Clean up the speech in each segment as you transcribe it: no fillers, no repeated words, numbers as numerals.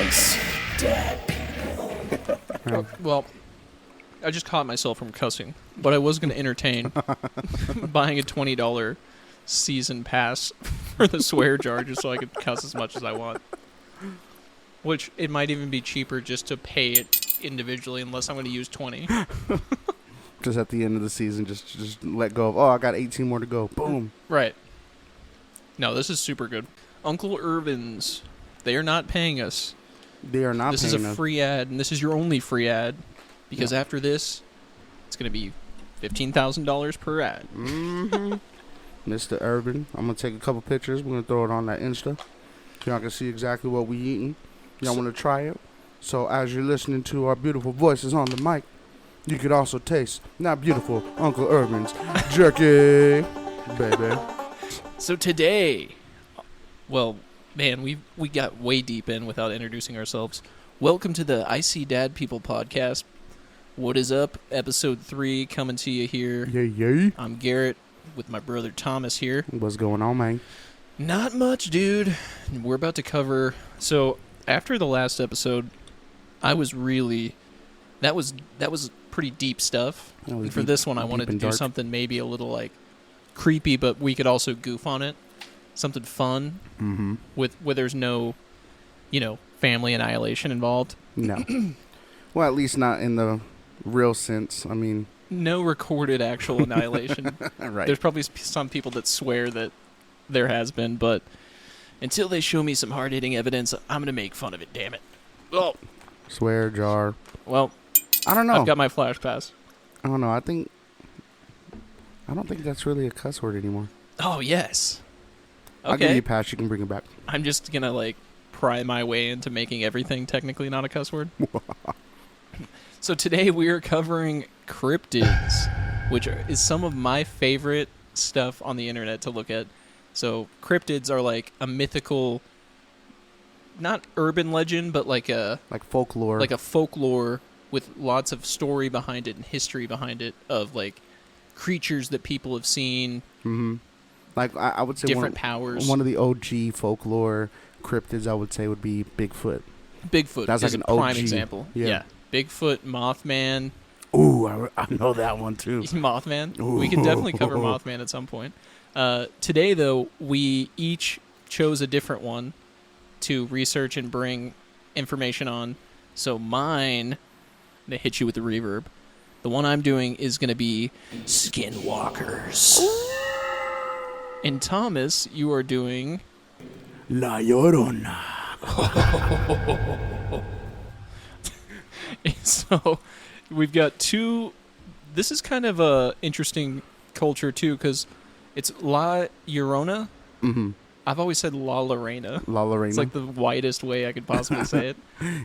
Icy Dad People. Well, I just caught myself from cussing, but I was going to entertain buying a $20 season pass for the swear jar just so I could cuss as much as I want. Which, it might even be cheaper just to pay it individually unless I'm going to use 20. Just at the end of the season, just let go of, I got 18 more to go. Boom. Right. No, this is super good. Uncle Irvin's, they are not paying us. They are not This paying is a us. free ad, and this is your only free ad, because after this, it's going to be $15,000 per ad. Mm-hmm. Mr. Irvin, I'm going to take a couple pictures. We're going to throw it on that Insta. Y'all can see exactly what we eating. Y'all want to try it? So as you're listening to our beautiful voices on the mic, you could also taste not beautiful Uncle Irvin's jerky, baby. So today, well, man, we got way deep in without introducing ourselves. Welcome to the Icy Dad People podcast. What is up? Episode 3 coming to you here. Yeah. I'm Garrett with my brother Thomas here. What's going on, man? Not much, dude. We're about to cover... So, after the last episode, I was really... That was pretty deep stuff. And for this one, I wanted to do something maybe a little, like, creepy, but we could also goof on it. Something fun. Mm-hmm. Where there's no, family annihilation involved. No. Well, at least not in the real sense. I mean... No recorded actual annihilation. Right. There's probably some people that swear that there has been, but until they show me some hard-hitting evidence, I'm going to make fun of it, damn it. Oh. Swear jar. Well, I don't know. I've got my flash pass. I don't know. I don't think that's really a cuss word anymore. Oh, yes. Okay. I'll give you a pass. You can bring it back. I'm just going to, pry my way into making everything technically not a cuss word. So today we are covering cryptids, which is some of my favorite stuff on the internet to look at. So cryptids are like a mythical, not urban legend, but like folklore. Like a folklore with lots of story behind it and history behind it of creatures that people have seen. Mm-hmm. I would say different powers. One of the OG folklore cryptids I would say would be Bigfoot. Bigfoot That's is like an a prime OG. example. Yeah. Bigfoot, Mothman. Ooh, I know that one too. Mothman. Ooh. We can definitely cover Mothman at some point. Today, though, we each chose a different one to research and bring information on. So mine, I'm going to hit you with the reverb. The one I'm doing is going to be Skinwalkers. And Thomas, you are doing... La Llorona. So, we've got two... This is kind of a interesting culture, too, because it's La Llorona. Mm-hmm. I've always said La Llorona. La Llorona. It's like the widest way I could possibly say it.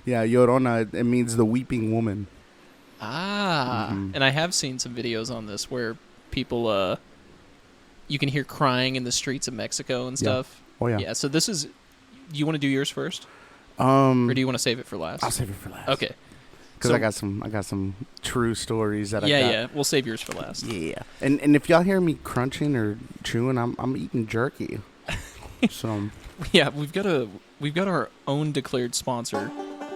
Yeah, Llorona, it means the weeping woman. Ah. Mm-hmm. And I have seen some videos on this where people, you can hear crying in the streets of Mexico and stuff. Yeah. Oh, yeah. Yeah, so this is... Do you want to do yours first? Or do you want to save it for last? I'll save it for last. Okay. Because I got some true stories that I got. Yeah, we'll save yours for last. Yeah. And if y'all hear me crunching or chewing, I'm eating jerky. So yeah, we've got our own declared sponsor,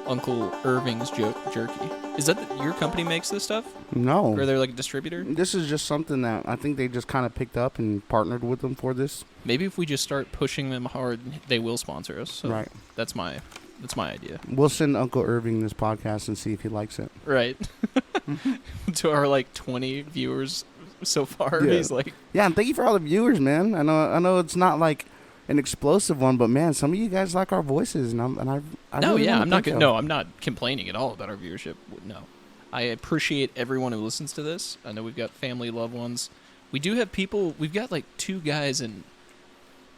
Uncle Irving's Jerky. Is that your company makes this stuff? No. Or they're like a distributor? This is just something that I think they just kind of picked up and partnered with them for this. Maybe if we just start pushing them hard, they will sponsor us. So right. That's my idea. We'll send Uncle Irving this podcast and see if he likes it. Right. To our 20 viewers so far, yeah. He's like, yeah, and thank you for all the viewers, man. I know it's not like an explosive one, but man, some of you guys like our voices, I'm not complaining at all about our viewership. No, I appreciate everyone who listens to this. I know we've got family, loved ones. We do have people. We've got 2 guys in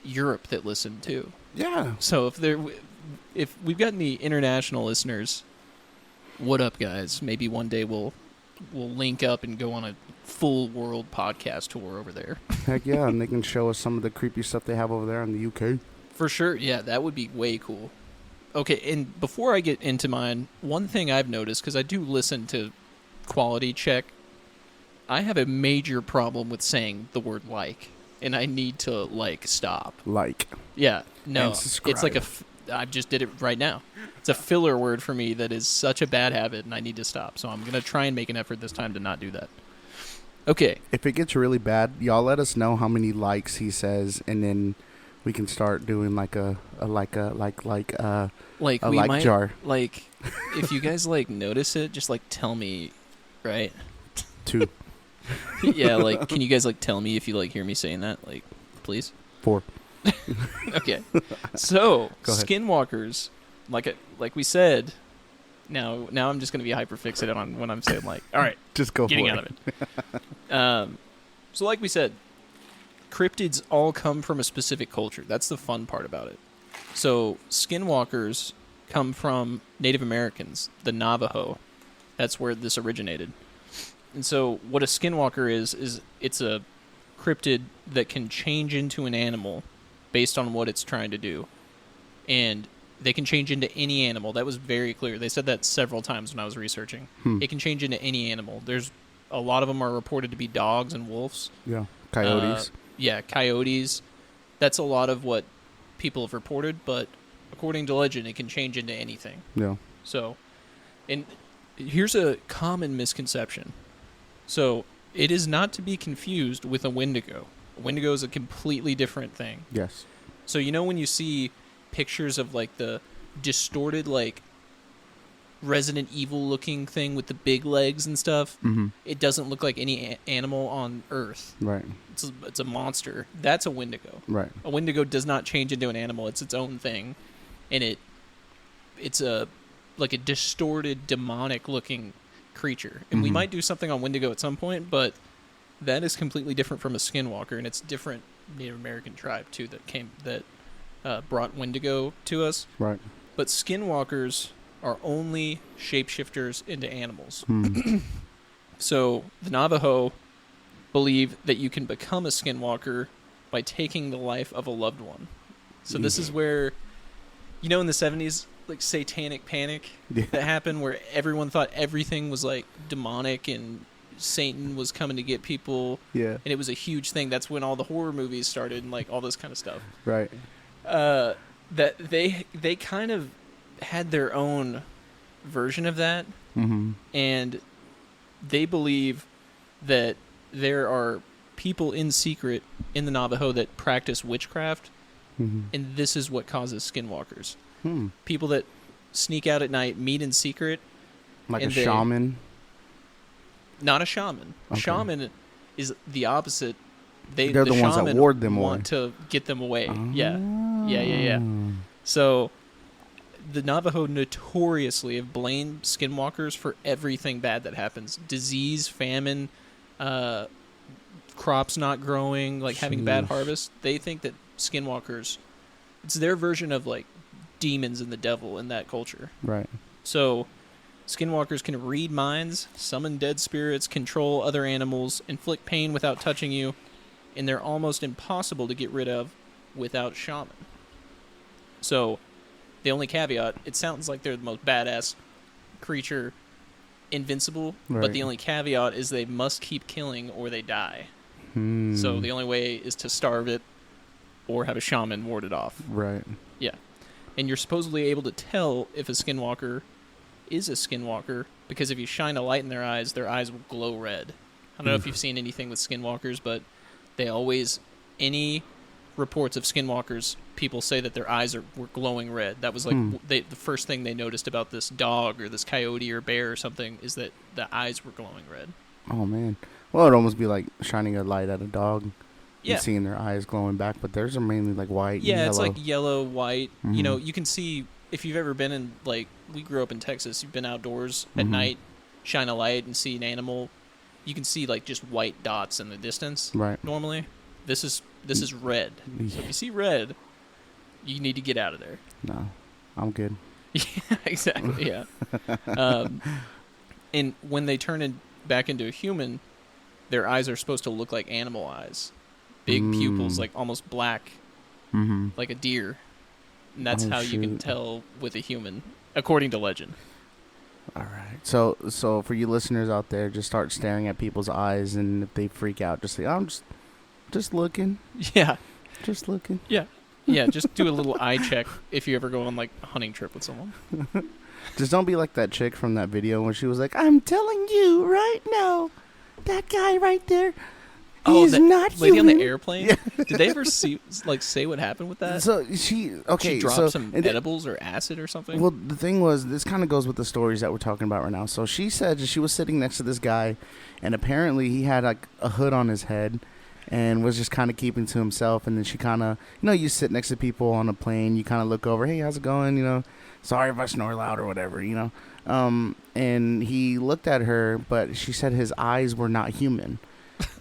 Europe that listen too. Yeah. So if we've got any international listeners, what up, guys? Maybe one day we'll link up and go on a full world podcast tour over there. Heck yeah, and they can show us some of the creepy stuff they have over there in the UK. For sure, yeah, that would be way cool. Okay, and before I get into mine, one thing I've noticed, because I do listen to Quality Check, I have a major problem with saying the word like, and I need to stop. Like. Yeah, no, and subscribe. it's like I just did it right now. It's a filler word for me that is such a bad habit, and I need to stop. So I'm going to try and make an effort this time to not do that. Okay. If it gets really bad, y'all let us know how many likes he says, and then we can start doing like a like we might, jar. Like, if you guys like notice it, just like tell me, right? 2. Yeah, like, can you guys like tell me if you like hear me saying that, like, please? 4. Okay. So, Go ahead. Skinwalkers, like we said. Now I'm just gonna be hyper fixated on when I'm saying like, all right, just go getting for out of it. So like we said, cryptids all come from a specific culture. That's the fun part about it. So Skinwalkers come from Native Americans, the Navajo. That's where this originated. And so what a Skinwalker is it's a cryptid that can change into an animal based on what it's trying to do. And they can change into any animal. That was very clear. They said that several times when I was researching. It can change into any animal. There's a lot of them are reported to be dogs and wolves. Yeah, coyotes. Coyotes. That's a lot of what people have reported, but according to legend, it can change into anything. Yeah. So, and here's a common misconception. So, it is not to be confused with a Wendigo. A Wendigo is a completely different thing. Yes. So, you know when you see pictures of like the distorted like Resident Evil looking thing with the big legs and stuff, it doesn't look like any animal on Earth. Right. It's a monster. That's a Wendigo. Right. A Wendigo does not change into an animal. It's its own thing, and it's a like a distorted demonic looking creature. And we might do something on Wendigo at some point, but that is completely different from a Skinwalker, and it's a different Native American tribe too that brought Wendigo to us. Right. But Skinwalkers are only shapeshifters into animals. So the Navajo believe that you can become a Skinwalker by taking the life of a loved one. So this is where, you know, in the 70s, like satanic panic that happened where everyone thought everything was like demonic and Satan was coming to get people. Yeah. And it was a huge thing. That's when all the horror movies started and like all this kind of stuff. Right. That they kind of had their own version of that. And they believe that there are people in secret in the Navajo that practice witchcraft, and this is what causes Skinwalkers. People that sneak out at night, meet in secret. Like a shaman? Not a shaman. Okay. Shaman is the opposite. They're the ones that ward them away. Want to get them away. Yeah. So the Navajo notoriously have blamed Skinwalkers for everything bad that happens. Disease, famine, crops not growing, like having bad harvests. They think that Skinwalkers, it's their version of like demons and the devil in that culture. Right. So Skinwalkers can read minds, summon dead spirits, control other animals, inflict pain without touching you, and they're almost impossible to get rid of without shaman. So the only caveat, it sounds like they're the most badass creature, invincible, but the only caveat is they must keep killing or they die. So the only way is to starve it or have a shaman ward it off. Right. Yeah. And you're supposedly able to tell if a Skinwalker is a Skinwalker because if you shine a light in their eyes will glow red. I don't know if you've seen anything with Skinwalkers, but they always, any reports of Skinwalkers, people say that their eyes were glowing red. That was like the first thing they noticed about this dog or this coyote or bear or something is that the eyes were glowing red. Oh, man. Well, it'd almost be like shining a light at a dog Yeah. and seeing their eyes glowing back, but theirs are mainly like white and Yeah, it's yellow. like yellow, white. You know, you can see, if you've ever been in, like, we grew up in Texas, you've been outdoors at night, shine a light and see an animal, you can see, like, just white dots in the distance. Right. Normally. This is red. So if you see red, you need to get out of there. No, I'm good. Yeah, exactly, yeah. And when they turn back into a human, their eyes are supposed to look like animal eyes. Big pupils, like almost black, like a deer. And that's how you can tell with a human, according to legend. All right. So for you listeners out there, just start staring at people's eyes, and if they freak out, just say, "I'm just looking." Yeah. Just looking. Yeah. Yeah, just do a little eye check if you ever go on like a hunting trip with someone. Just don't be like that chick from that video where she was like, I'm telling you right now, that guy right there, he's that not lady human. on the airplane. Yeah. Did they ever say what happened with that? So she dropped some edibles or acid or something. Well, the thing was, this kind of goes with the stories that we're talking about right now. So she said she was sitting next to this guy, and apparently he had like a hood on his head, and was just kind of keeping to himself. And then she kind of, you sit next to people on a plane, you kind of look over, hey, how's it going? Sorry if I snore loud or whatever, And he looked at her, but she said his eyes were not human.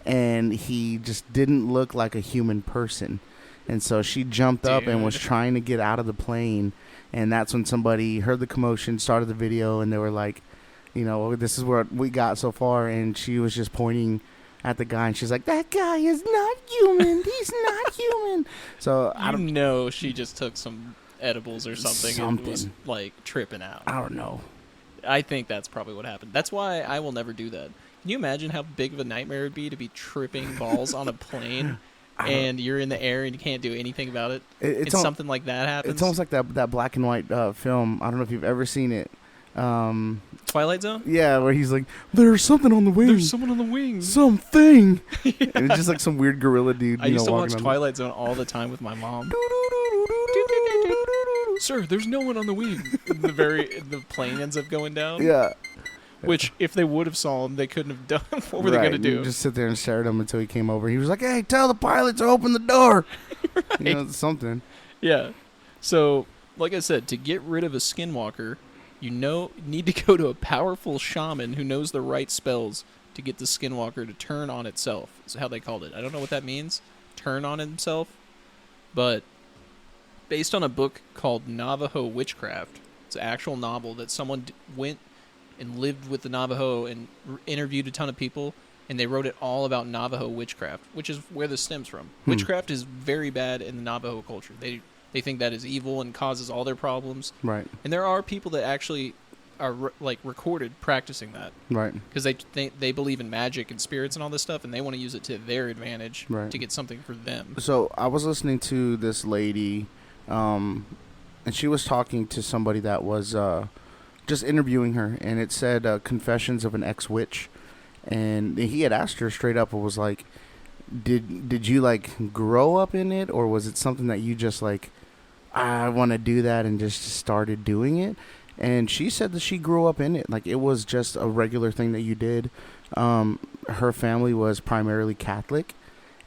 And he just didn't look like a human person. And so she jumped up and was trying to get out of the plane. And that's when somebody heard the commotion, started the video, and they were like, this is what we got so far. And she was just pointing at the guy, and she's like, that guy is not human. He's not human. So I don't know. She just took some edibles or something and was like tripping out. I don't know. I think that's probably what happened. That's why I will never do that. Can you imagine how big of a nightmare it would be to be tripping balls on a plane and you're in the air and you can't do anything about it? It's something like that happens. It's almost like that black and white film. I don't know if you've ever seen it. Twilight Zone? Yeah, where he's like, there's something on the wing. There's someone on the wing. Something. Yeah. And it's just like some weird gorilla dude. I used to watch Twilight Zone all the time with my mom. Sir, there's no one on the wing. The plane ends up going down. Yeah. Which, if they would have saw him, they couldn't have done. What were they going to do? You just sit there and stare at him until he came over. He was like, hey, tell the pilot to open the door. Right. Something. Yeah. So, like I said, to get rid of a skinwalker, you need to go to a powerful shaman who knows the right spells to get the skinwalker to turn on itself. Is how they called it. I don't know what that means, turn on himself. But based on a book called Navajo Witchcraft, it's an actual novel that someone went and lived with the Navajo and interviewed a ton of people, and they wrote it all about Navajo witchcraft, which is where this stems from. Witchcraft is very bad in the Navajo culture. They think that is evil and causes all their problems. Right. And there are people that actually are recorded practicing that. Right. Because they believe in magic and spirits and all this stuff, and they want to use it to their advantage to get something for them. So I was listening to this lady, and she was talking to somebody that was just interviewing her, and it said Confessions of an Ex-Witch. And he had asked her straight up, and was like, did you like grow up in it, or was it something that you just like, I want to do that, and just started doing it? And she said that she grew up in it. Like, it was just a regular thing that you did. Her family was primarily Catholic,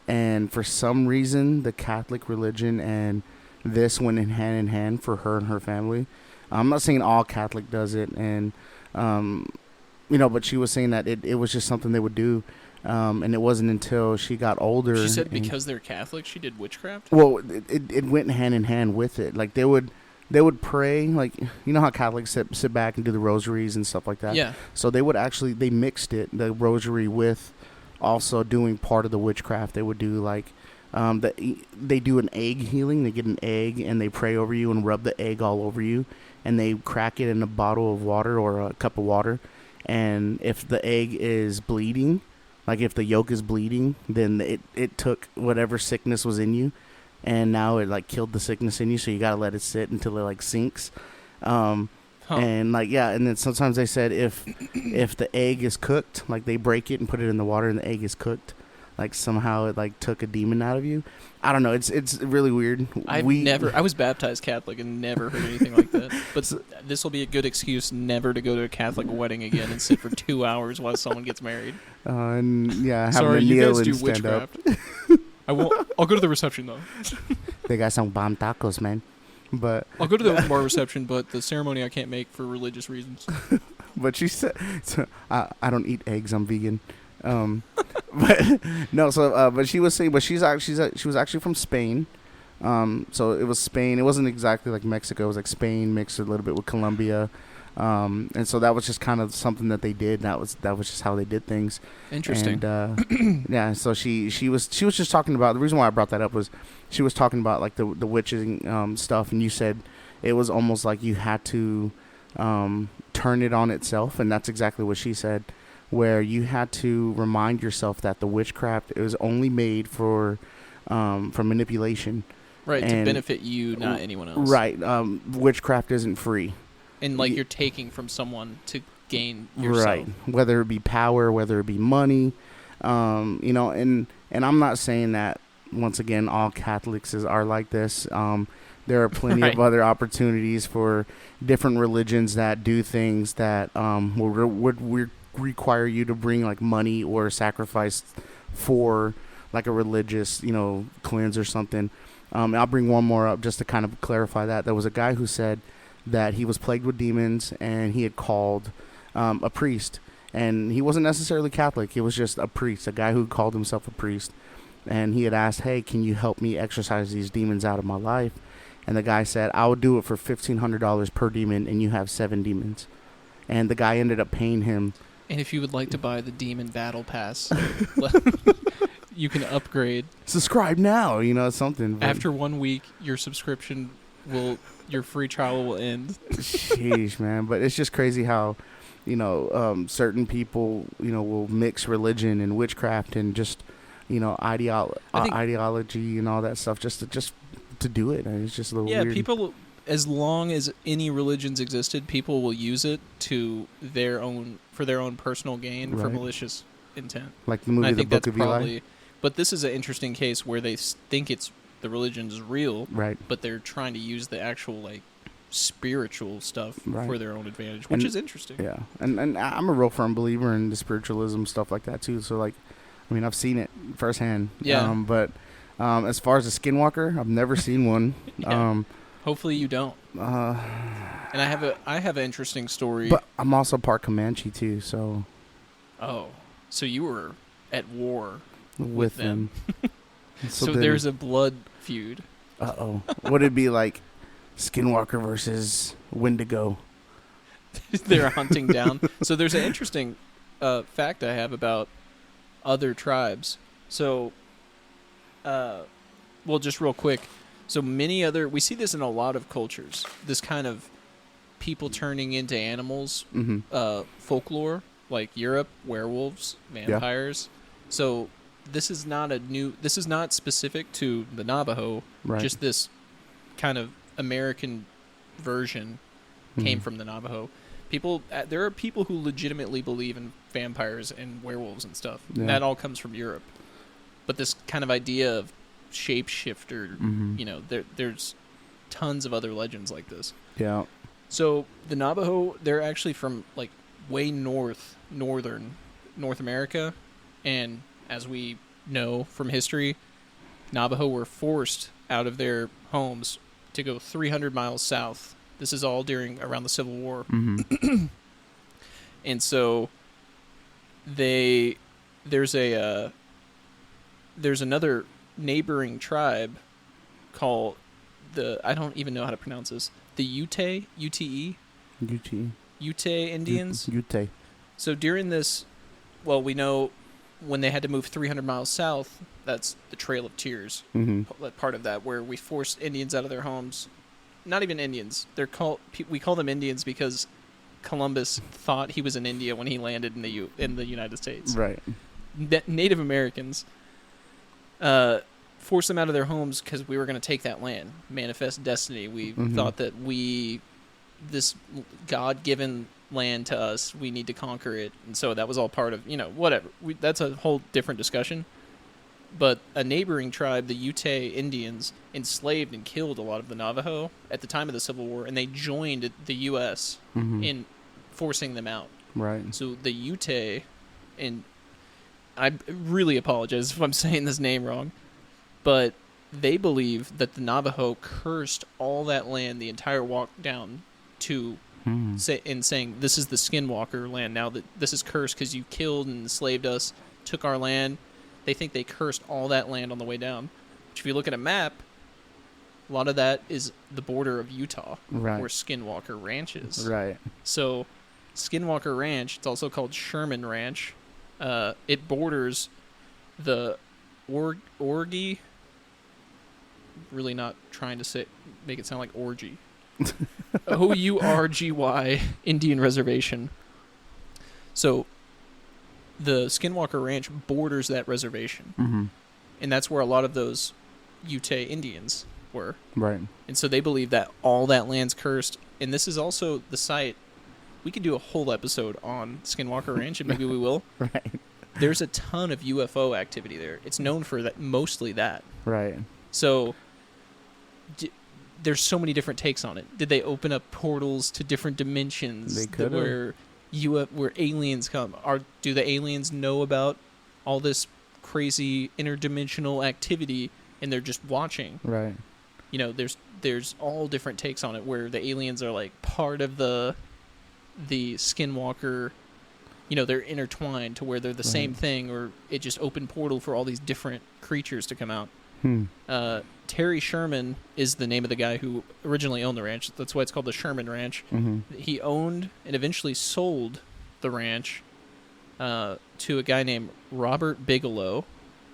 and for some reason, the Catholic religion and this went in hand for her and her family. I'm not saying all Catholic does it, and but she was saying that it was just something they would do. And it wasn't until she got older. She said because they're Catholic, she did witchcraft? Well, it went hand in hand with it. Like, they would pray, like, you know how Catholics sit back and do the rosaries and stuff like that? Yeah. So they mixed the rosary with also doing part of the witchcraft. They would do, like, they do an egg healing. They get an egg, and they pray over you and rub the egg all over you. And they crack it in a bottle of water or a cup of water. And if the egg is bleeding, like if the yolk is bleeding, then it took whatever sickness was in you, and now it like killed the sickness in you. So you gotta let it sit until it like sinks. And like, yeah, and then sometimes they said if the egg is cooked, like they break it and put it in the water, and the egg is cooked, like somehow it like took a demon out of you. I don't know. It's really weird. I was baptized Catholic and never heard anything like that. But this will be a good excuse never to go to a Catholic wedding again and sit for 2 hours while someone gets married. And yeah, sorry, having a you kneel guys do and stand witchcraft. up. I'll go to the reception though. They got some bomb tacos, man. But I'll go to the bar reception, but the ceremony I can't make for religious reasons. But she said, I don't eat eggs. I'm vegan. But no, so but she was saying, but she was actually from Spain. So it was Spain. It wasn't exactly like Mexico. It was like Spain mixed a little bit with Colombia. And so that was just kind of something that they did. That was just how they did things. Interesting. And yeah, so she was just talking about, the reason why I brought that up was she was talking about like the witching stuff, and you said it was almost like you had to turn it on itself, and that's exactly what she said, where you had to remind yourself that the witchcraft is only made for manipulation. Right, to And- benefit you, not anyone else. Right. Witchcraft isn't free. And like Ye- you're taking from someone to gain yourself. Right. Whether it be power, whether it be money, you know, and I'm not saying that once again all Catholics are like this. There are plenty Right. of other opportunities for different religions that do things that would require you to bring like money or sacrifice for like a religious, you know, cleanse or something. I'll bring one more up just to kind of clarify that. There was a guy who said that he was plagued with demons and he had called a priest. And he wasn't necessarily Catholic. He was just a priest, a guy who called himself a priest. And he had asked, hey, can you help me exorcise these demons out of my life? And the guy said, I would do it for $1,500 per demon, and you have 7 demons. And the guy ended up paying him. And if you would like to buy the Demon Battle Pass, you can upgrade. Subscribe now, you know, something. But After 1 week, your subscription your free trial will end. sheesh, man. But it's just crazy how, you know, certain people, you know, will mix religion and witchcraft and just, you know, ideology and all that stuff just to do it. And it's just a little weird. People, as long as any religions existed, people will use it for their own personal gain, for Right. malicious intent. Like the And movie I The think Book that's of Eli. probably. But this is an interesting case where they think the religion is real, Right. but they're trying to use the actual like spiritual stuff Right. for their own advantage, which And- is interesting. Yeah. And I'm a real firm believer in the spiritualism stuff like that too. So like, I mean, I've seen it firsthand. Yeah. But as far as a skinwalker, I've never seen one. Yeah. Hopefully you don't. Uh, And I have an interesting story. but I'm also part Comanche too, so Oh, so you were at war with them. them. So then- there's a blood feud. Uh-oh. Would it be like Skinwalker versus Wendigo? They're hunting down. So there's an interesting fact I have about other tribes. So, well, just real quick. So we see this in a lot of cultures. This kind of people turning into animals Mm-hmm. folklore, like Europe, werewolves, vampires. So this is not specific to the Navajo. Right. Just this kind of American version came from the Navajo. There are people who legitimately believe in vampires and werewolves and stuff. Yeah. And that all comes from Europe. But this kind of idea of shapeshifter, Mhm. you know, there's tons of other legends like this. Yeah. So the Navajo, they're actually from like way northern North America, and as we know from history, Navajo were forced out of their homes to go 300 miles south. This is all around the Civil War. Mm-hmm. And so there's another neighboring tribe called I don't even know how to pronounce this. The Ute, UTE, Ute Indians. Ute. So during this, well, we know when they had to move 300 miles south, that's the Trail of Tears. Mm-hmm. Part of that, where we forced Indians out of their homes. Not even Indians. We call them Indians because Columbus thought he was in India when he landed in the United States. Right. Native Americans forced them out of their homes because we were going to take that land. Manifest destiny. We thought that this God-given land to us, we need to conquer it. And so that was all part of, whatever. That's a whole different discussion. But a neighboring tribe, the Ute Indians, enslaved and killed a lot of the Navajo at the time of the Civil War, and they joined the U.S. in forcing them out. Right. So the Ute, and I really apologize if I'm saying this name wrong, but they believe that the Navajo cursed all that land the entire walk down to saying this is the Skinwalker land now, that this is cursed because you killed and enslaved us, took our land. They think they cursed all that land on the way down. Which if you look at a map, a lot of that is the border of Utah, Right. where Skinwalker Ranch is. Right. So, Skinwalker Ranch, it's also called Sherman Ranch. It borders the Orgy. Really not trying to make it sound like orgy. Ourgy Indian Reservation. So, the Skinwalker Ranch borders that reservation. Mm-hmm. And that's where a lot of those Ute Indians were. Right. And so they believe that all that land's cursed. And this is also the site. We could do a whole episode on Skinwalker Ranch, and maybe we will. Right. There's a ton of UFO activity there. It's known for that, mostly that. Right. So there's so many different takes on it. Did they open up portals to different dimensions? They could have. Where aliens come? Do the aliens know about all this crazy interdimensional activity, and they're just watching? Right. You know, there's all different takes on it, where the aliens are like part of the Skinwalker. You know, they're intertwined to where they're the same thing, or it just opened portal for all these different creatures to come out. Terry Sherman is the name of the guy who originally owned the ranch. That's why it's called the Sherman Ranch. Mm-hmm. He owned and eventually sold the ranch to a guy named Robert Bigelow,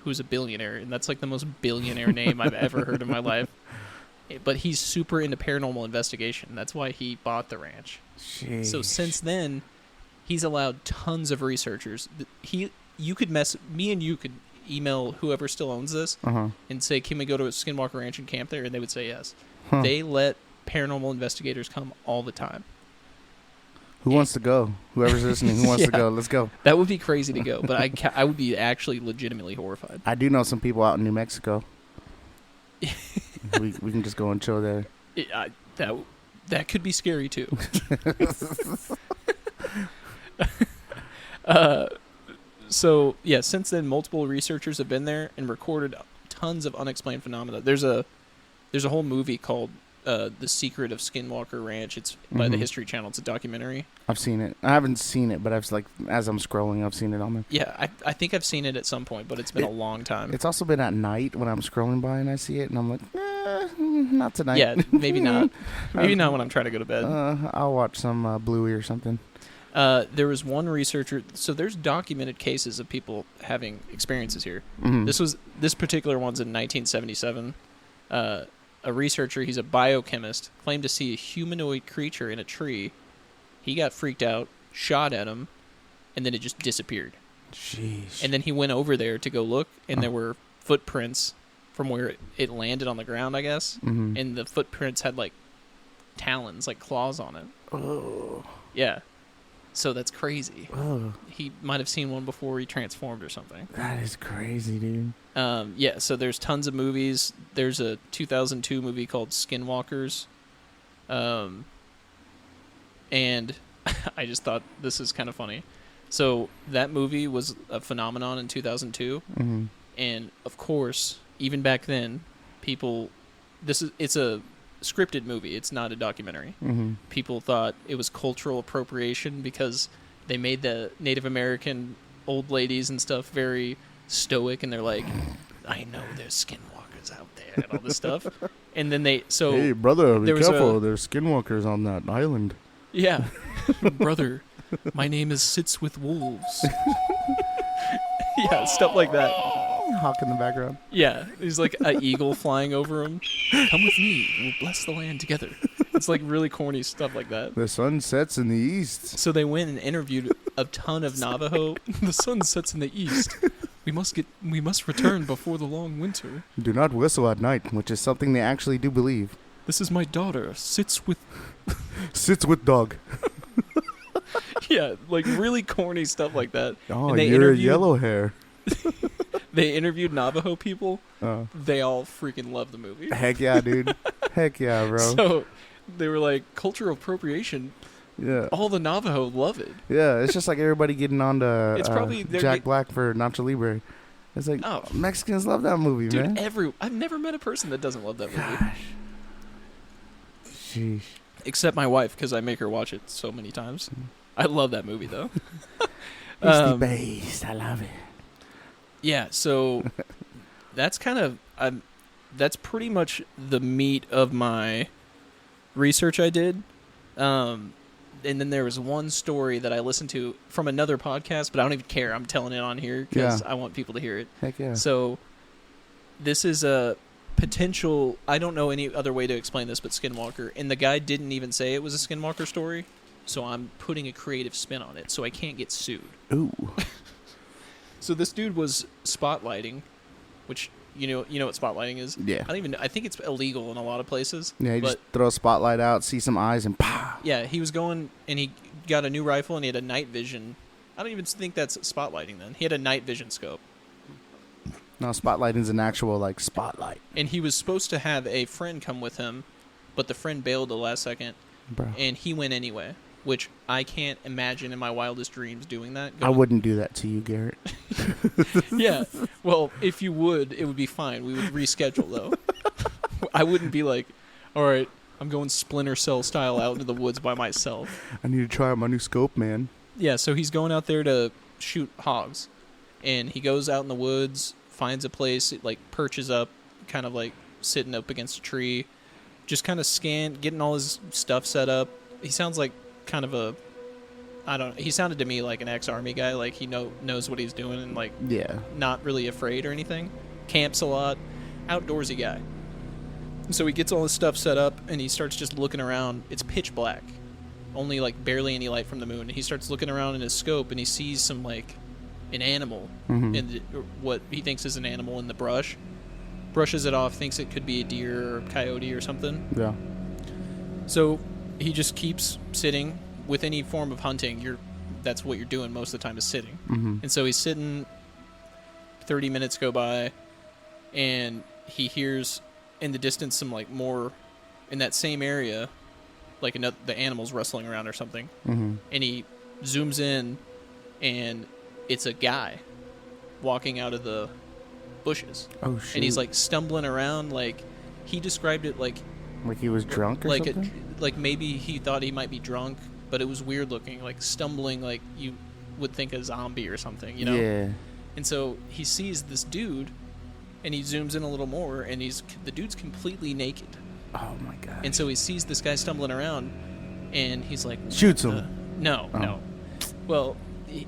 who's a billionaire, and that's like the most billionaire name I've ever heard in my life. But he's super into paranormal investigation. That's why he bought the ranch. Jeez. So since then, he's allowed tons of researchers. Me and you could email whoever still owns this and say, can we go to a Skinwalker Ranch and camp there? And they would say yes. They let paranormal investigators come all the time. Who wants to go? Whoever's listening, who wants to go? Let's go. That would be crazy to go, but I would be actually legitimately horrified. I do know some people out in New Mexico. we can just go and chill there. That could be scary too. So yeah, since then, multiple researchers have been there and recorded tons of unexplained phenomena. There's a whole movie called The Secret of Skinwalker Ranch. It's by the History Channel. It's a documentary. I've seen it. I haven't seen it, but as I'm scrolling, I've seen it on there. Yeah, I think I've seen it at some point, but it's been a long time. It's also been at night when I'm scrolling by and I see it, and I'm like, not tonight. Yeah, maybe not. Maybe not when I'm trying to go to bed. I'll watch some Bluey or something. There was one researcher. So there's documented cases of people having experiences here. Mm-hmm. This particular one's in 1977. A researcher, he's a biochemist, claimed to see a humanoid creature in a tree. He got freaked out, shot at him, and then it just disappeared. Jeez. And then he went over there to go look, and there were footprints from where it landed on the ground, I guess. Mm-hmm. And the footprints had like talons, like claws on it. Oh. Yeah. So that's crazy. Oh. He might have seen one before he transformed or something. That is crazy, dude. Yeah, so there's tons of movies. There's a 2002 movie called Skinwalkers. And I just thought this is kind of funny. So that movie was a phenomenon in 2002. Mm-hmm. And, of course, even back then, it's a scripted movie. It's not a documentary. Mm-hmm. People thought it was cultural appropriation because they made the Native American old ladies and stuff very stoic, and they're like, I know there's skinwalkers out there and all this stuff. And then hey brother, be careful, there's skinwalkers on that island. Yeah. Brother, my name is Sits with Wolves. Yeah, stuff like that. Hawk in the background. Yeah, there's like an eagle flying over him. Come with me, we'll bless the land together. It's like really corny stuff like that. The sun sets in the east. So they went and interviewed a ton of Navajo. The sun sets in the east. We must return before the long winter. Do not whistle at night, which is something they actually do believe. This is my daughter. Sits with dog. Yeah, like really corny stuff like that. Oh, you're yellow hair. They interviewed Navajo people. They all freaking love the movie. Heck yeah, dude. Heck yeah, bro. So they were like, cultural appropriation. Yeah. All the Navajo love it. Yeah, it's just like everybody getting on to It's probably Jack Black for Nacho Libre. It's like, Mexicans love that movie, dude, man. I've never met a person that doesn't love that movie. Gosh. Sheesh. Except my wife, because I make her watch it so many times. I love that movie, though. It's the best. I love it. Yeah, so that's kind of that's pretty much the meat of my research I did. And then there was one story that I listened to from another podcast, but I don't even care. I'm telling it on here because I want people to hear it. Heck yeah. So this is a potential, I don't know any other way to explain this but Skinwalker, and the guy didn't even say it was a Skinwalker story, so I'm putting a creative spin on it so I can't get sued. Ooh. So this dude was spotlighting, which You know what spotlighting is? Yeah. I think it's illegal in a lot of places. Yeah, you but just throw a spotlight out, see some eyes, and pow. yeah, he was going and he got a new rifle and he had a night vision. I don't even think that's spotlighting then. He had a night vision scope. No, spotlighting's an actual, like, spotlight. And he was supposed to have a friend come with him, but the friend bailed the last second, Bro. and he went anyway, which I can't imagine in my wildest dreams doing that. I wouldn't do that to you, Garrett. Yeah. Well, if you would, it would be fine. We would reschedule, though. I wouldn't be like, all right, I'm going Splinter Cell style out into the woods by myself. I need to try out my new scope, man. Yeah, so he's going out there to shoot hogs, and he goes out in the woods, finds a place, it, like, perches up, kind of like sitting up against a tree, just kind of getting all his stuff set up. He sounds like kind of he sounded to me like an ex-army guy, like he knows what he's doing and, like, Yeah. not really afraid or anything. Camps a lot, outdoorsy guy. So he gets all his stuff set up, and he starts just looking around. It's pitch black, only, like, barely any light from the moon. And he starts looking around in his scope, and he sees some, like, an animal, or what he thinks is an animal in the brush. Brushes it off, thinks it could be a deer or a coyote or something. Yeah. So he just keeps sitting. With any form of hunting, that's what you're doing most of the time, is sitting. Mm-hmm. And so he's sitting. 30 minutes go by, and he hears in the distance some, like, more in that same area, like the animals rustling around or something. Mm-hmm. And he zooms in, and it's a guy walking out of the bushes. Oh, shit. And he's, like, stumbling around, like, he described it like he was drunk or like something? like maybe he thought he might be drunk, but it was weird looking, like stumbling like you would think a zombie or something, you know? Yeah. And so he sees this dude, and he zooms in a little more, and the dude's completely naked. Oh, my God. And so he sees this guy stumbling around, and he's like... Shoots him. No. Well,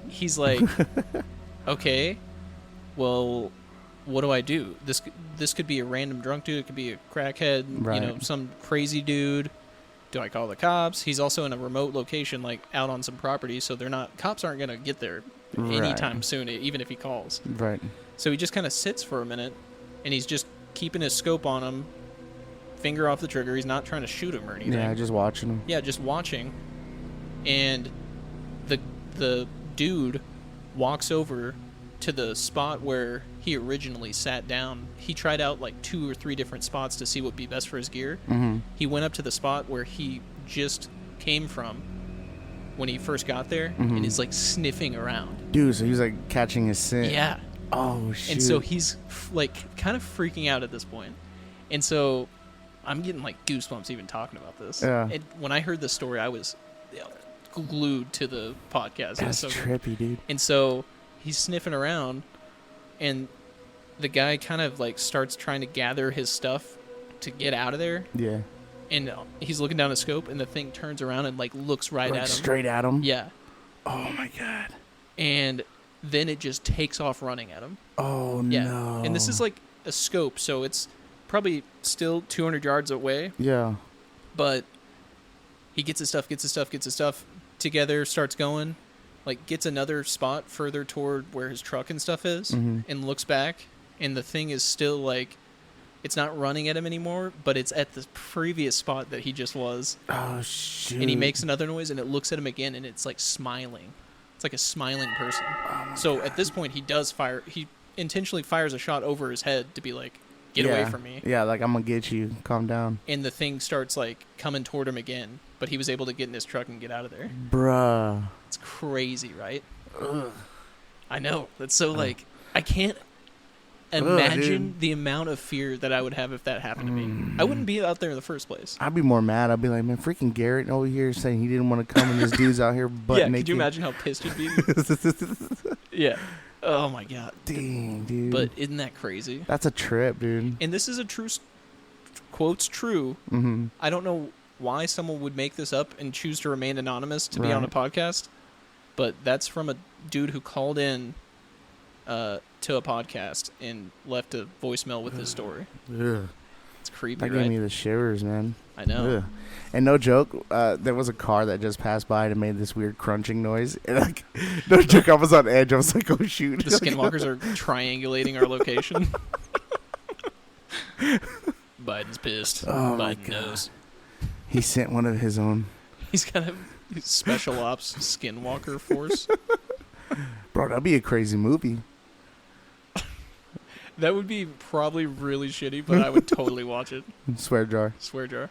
he's like, okay, well, what do I do? This could be a random drunk dude. It could be a crackhead, right. Some crazy dude. Do I call the cops? He's also in a remote location, like out on some property, so cops aren't going to get there anytime soon, even if he calls. Right. So he just kind of sits for a minute, and he's just keeping his scope on him, finger off the trigger. He's not trying to shoot him or anything. Yeah, just watching him. Yeah, just watching. And the dude walks over to the spot where he originally sat down. He tried out like 2 or 3 different spots to see what would be best for his gear. Mm-hmm. He went up to the spot where he just came from when he first got there, and is like sniffing around. Dude, so he's like catching his scent. Yeah. Oh, shit. And so he's like kind of freaking out at this point. And so I'm getting like goosebumps even talking about this. Yeah. And when I heard this story, I was glued to the podcast. That's so trippy, dude. And so he's sniffing around, and the guy kind of like starts trying to gather his stuff to get out of there. Yeah. And he's looking down the scope, and the thing turns around and like looks right at him. Straight at him? Yeah. Oh, my God. And then it just takes off running at him. Oh, Yeah. no. And this is like a scope, so it's probably still 200 yards away. Yeah. But he gets his stuff together, starts going, like gets another spot further toward where his truck and stuff is, and looks back, and the thing is still like, it's not running at him anymore, but it's at the previous spot that he just was. Oh, shoot. And he makes another noise, and it looks at him again, and it's like smiling. It's like a smiling person. So at this point, he does fire. He intentionally fires a shot over his head to be like, get away from me. Yeah, like, I'm going to get you. Calm down. And the thing starts like coming toward him again, but he was able to get in his truck and get out of there. Bruh. It's crazy, right? Ugh. I know. That's so like, I can't imagine the amount of fear that I would have if that happened to me. I wouldn't be out there in the first place. I'd be more mad. I'd be like, man, freaking Garrett over here saying he didn't want to come, and this dude's out here butt naked. Could you imagine how pissed you'd be? Yeah. Oh my God. Dang, dude. But isn't that crazy? That's a trip, dude. And this is a true, quotes true. Mm-hmm. I don't know why someone would make this up and choose to remain anonymous to be on a podcast, but that's from a dude who called in to a podcast and left a voicemail with his story. Ugh. It's creepy, That right? gave me the shivers, man. I know. Ugh. And no joke, there was a car that just passed by and made this weird crunching noise. And like, no joke, I was on edge. I was like, oh, shoot. The Skinwalkers are triangulating our location. Biden's pissed. Oh, my Biden God. knows. He sent one of his own. He's got a special ops skinwalker force. Bro, that'd be a crazy movie. That would be probably really shitty, but I would totally watch it. Swear jar. Swear jar.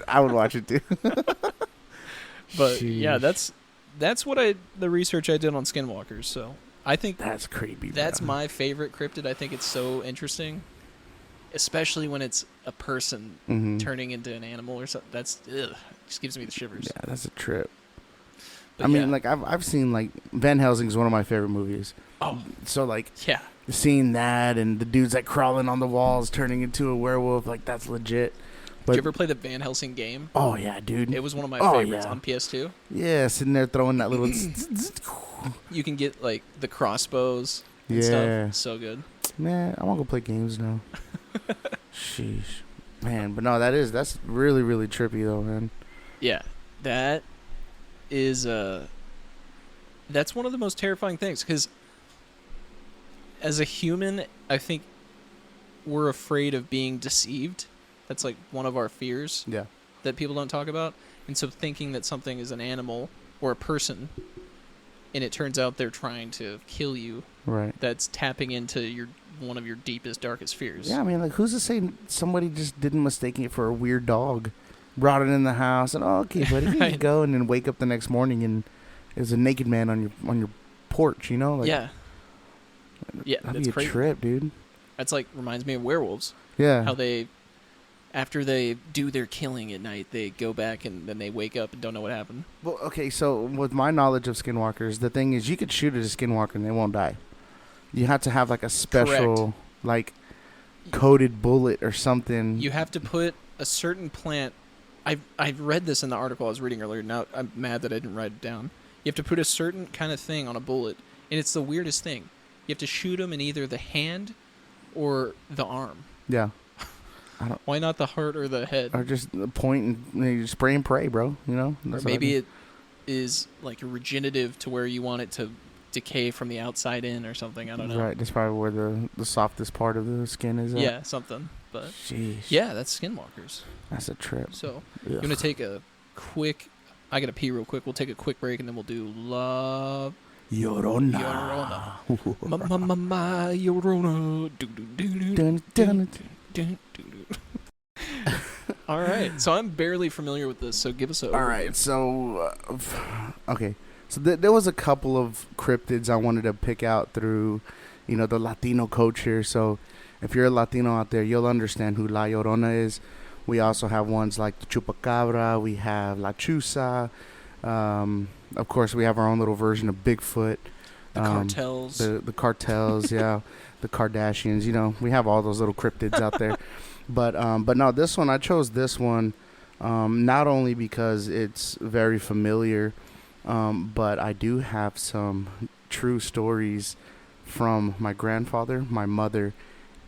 I would watch it too. But yeah, Sheesh. that's what the research I did on skinwalkers. So I think That's creepy. that's bro. my favorite cryptid. I think it's so interesting, especially when it's a person Mhm. turning into an animal or something. That's just gives me the shivers. Yeah, that's a trip. But I mean, yeah. like I've seen like Van Helsing's one of my favorite movies. Oh So like yeah, seeing that and the dudes like crawling on the walls turning into a werewolf, like that's legit. But did you ever play the Van Helsing game? oh yeah, dude. It was one of my Oh, favorites yeah. on PS2. Yeah, sitting there throwing that little. You can get like the crossbows and Yeah. stuff. So good. Man, I want to go play games now. Sheesh, man. But no, that's really really trippy though, man. Yeah, that is that's one of the most terrifying things because as a human, I think we're afraid of being deceived. That's like one of our fears Yeah. that people don't talk about. And so thinking that something is an animal or a person and it turns out they're trying to kill you, Right. that's tapping into one of your deepest, darkest fears. Yeah, I mean, like, who's to say somebody just didn't mistake it for a weird dog, brought it in the house, and okay, buddy, here you Right. go, and then wake up the next morning and there's a naked man on your porch, you know? Like, Yeah. Yeah, that'd that's be a crazy. trip, dude. That's like reminds me of werewolves. Yeah. How they, after they do their killing at night, they go back and then they wake up and don't know what happened. Well, okay, so with my knowledge of skinwalkers, the thing is you could shoot at a skinwalker and they won't die. You have to have like a special, like, coated bullet or something. You have to put a certain plant. I've read this in the article I was reading earlier. Now I'm mad that I didn't write it down. You have to put a certain kind of thing on a bullet, and it's the weirdest thing. You have to shoot them in either the hand or the arm. Yeah. Why not the heart or the head? Or just point and you spray and pray, bro. You know? Or maybe it is like a regenerative to where you want it to decay from the outside in or something. I don't know. Right, that's probably where the softest part of the skin is at. Yeah, something. But Sheesh. yeah, that's skinwalkers. That's a trip. So Ugh. I'm gonna take a quick. I gotta pee real quick. We'll take a quick break and then we'll do love. Llorona. Ma Llorona. Do, do, do, do, Dun, do, dun. do, do, do. All right, so I'm barely familiar with this, so give us a. All right, so okay, so there was a couple of cryptids I wanted to pick out through, the Latino culture. So if you're a Latino out there, you'll understand who La Llorona is. We also have ones like the Chupacabra. We have La Chusa. Of course, we have our own little version of Bigfoot. The cartels. The cartels, yeah, the Kardashians. We have all those little cryptids out there. But no, this one, I chose this one not only because it's very familiar, but I do have some true stories from my grandfather, my mother,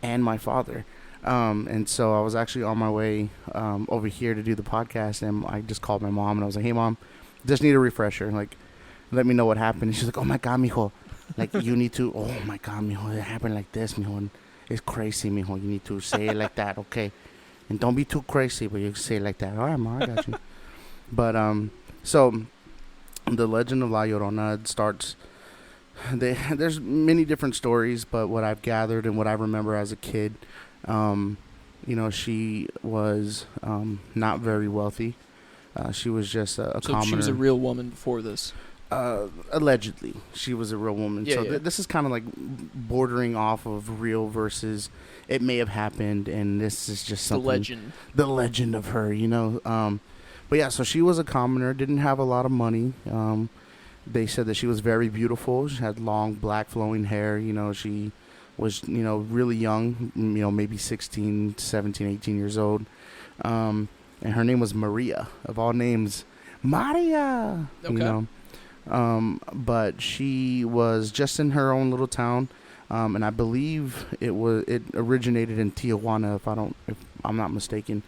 and my father. And so I was actually on my way over here to do the podcast, and I just called my mom, and I was like, "Hey, Mom, just need a refresher. Like, let me know what happened." And she's like, "Oh my God, mijo, like you need to. Oh my God, mijo, it happened like this, mijo. And it's crazy, mijo. You need to say it like that, okay? And don't be too crazy, but you say it like that. All right, Mom, I got you." But so the legend of La Llorona starts. There's many different stories, but what I've gathered and what I remember as a kid, she was not very wealthy. She was just a So commoner. she was a real woman before this. Allegedly, she was a real woman. Yeah, so yeah. This is kind of like bordering off of real versus it may have happened, and this is just something. The legend of her, But yeah, so she was a commoner, didn't have a lot of money. They said that she was very beautiful. She had long, black, flowing hair. She was, really young, maybe 16, 17, 18 years old. And her name was Maria, of all names. Maria! Okay. But she was just in her own little town. And I believe it originated in Tijuana, if I'm not mistaken.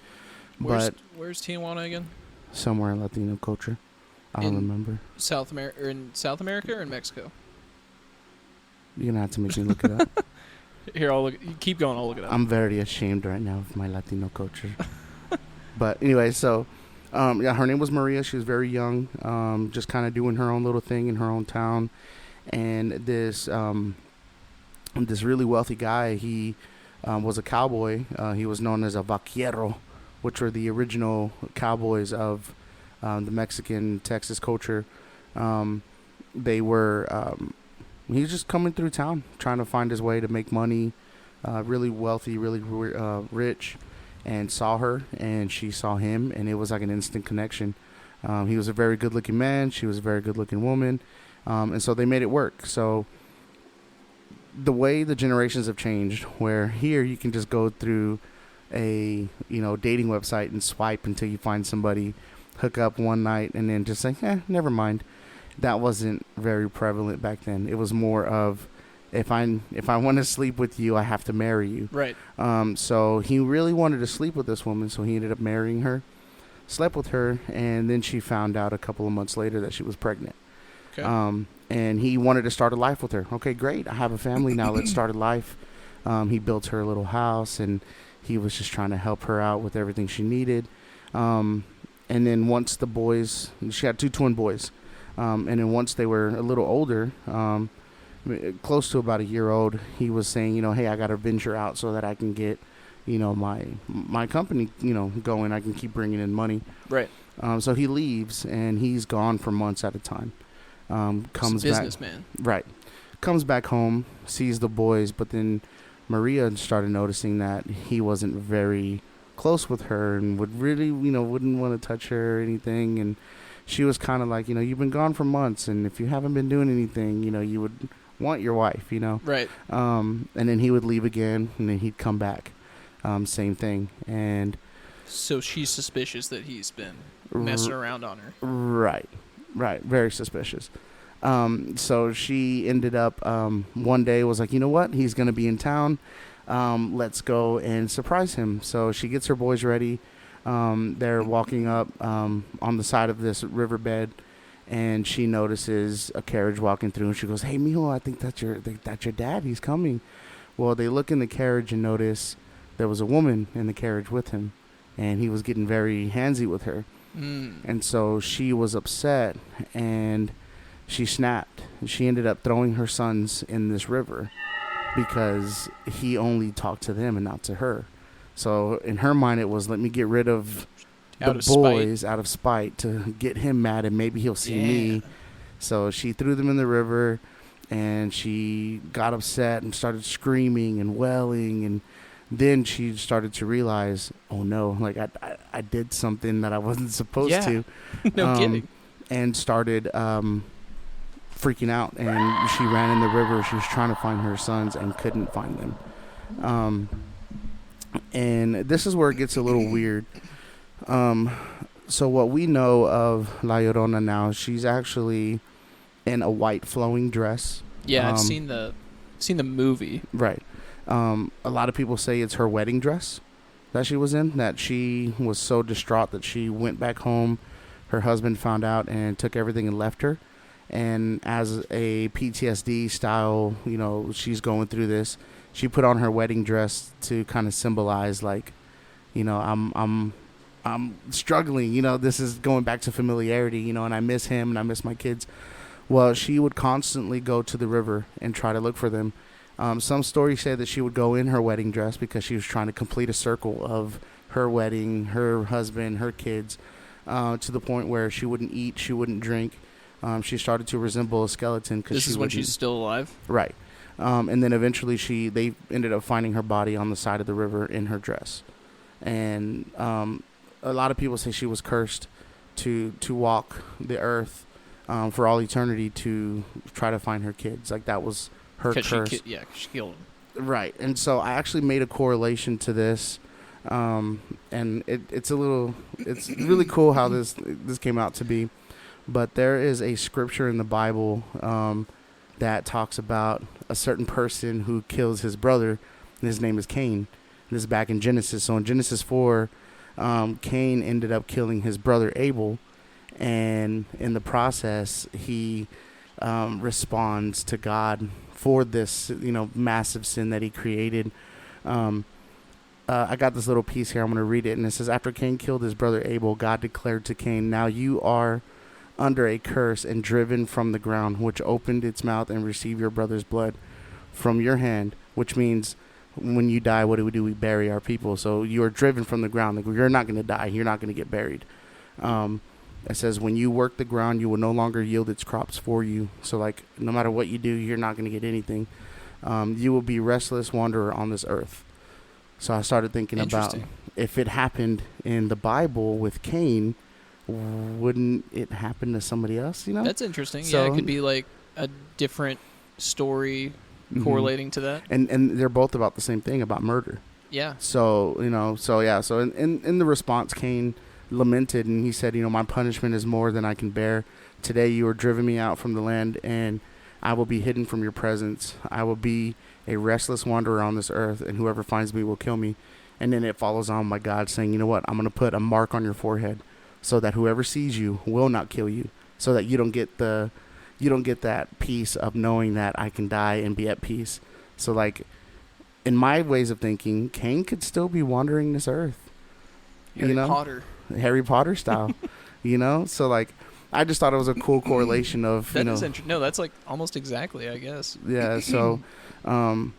Where's Tijuana again? Somewhere in Latino culture. I don't remember. South America or in Mexico? You're gonna have to make me look it up. Here, I'll look. Keep going. I'll look it up. I'm very ashamed right now of my Latino culture. But anyway, so yeah, her name was Maria. She was very young, just kind of doing her own little thing in her own town. And this really wealthy guy, he was a cowboy. He was known as a vaquero, which were the original cowboys of the Mexican Texas culture. They were he was just coming through town trying to find his way to make money, really wealthy, really rich, and saw her and she saw him, and it was like an instant connection. He was a very good looking man, she was a very good looking woman, and so they made it work. So the way the generations have changed, where here you can just go through a dating website and swipe until you find somebody, hook up one night, and then just say, never mind. That wasn't very prevalent back then. It was more of, if I want to sleep with you, I have to marry you. Right. So he really wanted to sleep with this woman, so he ended up marrying her, slept with her, and then she found out a couple of months later that she was pregnant. Okay. And he wanted to start a life with her. Okay, great. I have a family now. Let's start a life. He built her a little house, and he was just trying to help her out with everything she needed. And then once the boys, she had 2 twin boys. And then once they were a little older, close to about a year old, he was saying, hey, I got to venture out so that I can get, my company, going. I can keep bringing in money. Right. So he leaves, and he's gone for months at a time. Comes back. Businessman. Right. Comes back home, sees the boys, but then Maria started noticing that he wasn't very close with her and would really, wouldn't want to touch her or anything. And she was kind of like, you've been gone for months, and if you haven't been doing anything, you would want your wife, Right. And then he would leave again, and then he'd come back. Same thing. And so she's suspicious that he's been messing around on her. Right. Very suspicious. So she ended up, one day was like, you know what? He's going to be in town. Let's go and surprise him. So she gets her boys ready. They're walking up on the side of this riverbed, and she notices a carriage walking through, and she goes, "Hey, mijo, I think that's your dad. He's coming." Well, they look in the carriage and notice there was a woman in the carriage with him, and he was getting very handsy with her. And so she was upset, and she snapped. She ended up throwing her sons in this river because he only talked to them and not to her. So in her mind, it was, let me get rid of the boys out of spite to get him mad, and maybe he'll see me. So she threw them in the river, and she got upset and started screaming and wailing. And then she started to realize, oh no, like I did something that I wasn't supposed to. No kidding. And started freaking out, and she ran in the river. She was trying to find her sons and couldn't find them. And this is where it gets a little weird. So what we know of La Llorona now, she's actually in a white flowing dress. Yeah, I've seen the movie. Right. A lot of people say it's her wedding dress that she was in, that she was so distraught that she went back home. Her husband found out and took everything and left her. And as a PTSD style, she's going through this. She put on her wedding dress to kind of symbolize, like, I'm struggling. This is going back to familiarity. And I miss him and I miss my kids. Well, she would constantly go to the river and try to look for them. Some stories say that she would go in her wedding dress because she was trying to complete a circle of her wedding, her husband, her kids, to the point where she wouldn't eat, she wouldn't drink. She started to resemble a skeleton. This is when she's still alive? Right. And then eventually they ended up finding her body on the side of the river in her dress. And a lot of people say she was cursed to walk the earth for all eternity to try to find her kids. Like, that was her curse. She killed him. Right. And so I actually made a correlation to this. And it's really cool how this came out to be. But there is a scripture in the Bible that talks about a certain person who kills his brother, and his name is Cain. This is back in Genesis. So in Genesis 4, Cain ended up killing his brother Abel, and in the process, he responds to God for this, massive sin that he created. I got this little piece here. I'm going to read it. And it says, after Cain killed his brother Abel, God declared to Cain, now you are under a curse and driven from the ground, which opened its mouth and received your brother's blood from your hand, which means when you die, what do? We bury our people. So you are driven from the ground. Like, you're not going to die. You're not going to get buried. It says, when you work the ground, you will no longer yield its crops for you. So, like, no matter what you do, you're not going to get anything. You will be restless wanderer on this earth. So I started thinking about, if it happened in the Bible with Cain, wouldn't it happen to somebody else, That's interesting. So, yeah, it could be like a different story correlating to that. And they're both about the same thing, about murder. Yeah. So, So in the response, Cain lamented, and he said, my punishment is more than I can bear. Today you are driven me out from the land, and I will be hidden from your presence. I will be a restless wanderer on this earth, and whoever finds me will kill me. And then it follows on by God saying, you know what? I'm going to put a mark on your forehead so that whoever sees you will not kill you, so that you don't get that peace of knowing that I can die and be at peace. So, like, in my ways of thinking, Cain could still be wandering this earth. Harry Potter style, So, like, I just thought it was a cool correlation of, That is interesting. No, that's like almost exactly, I guess. Yeah. So, that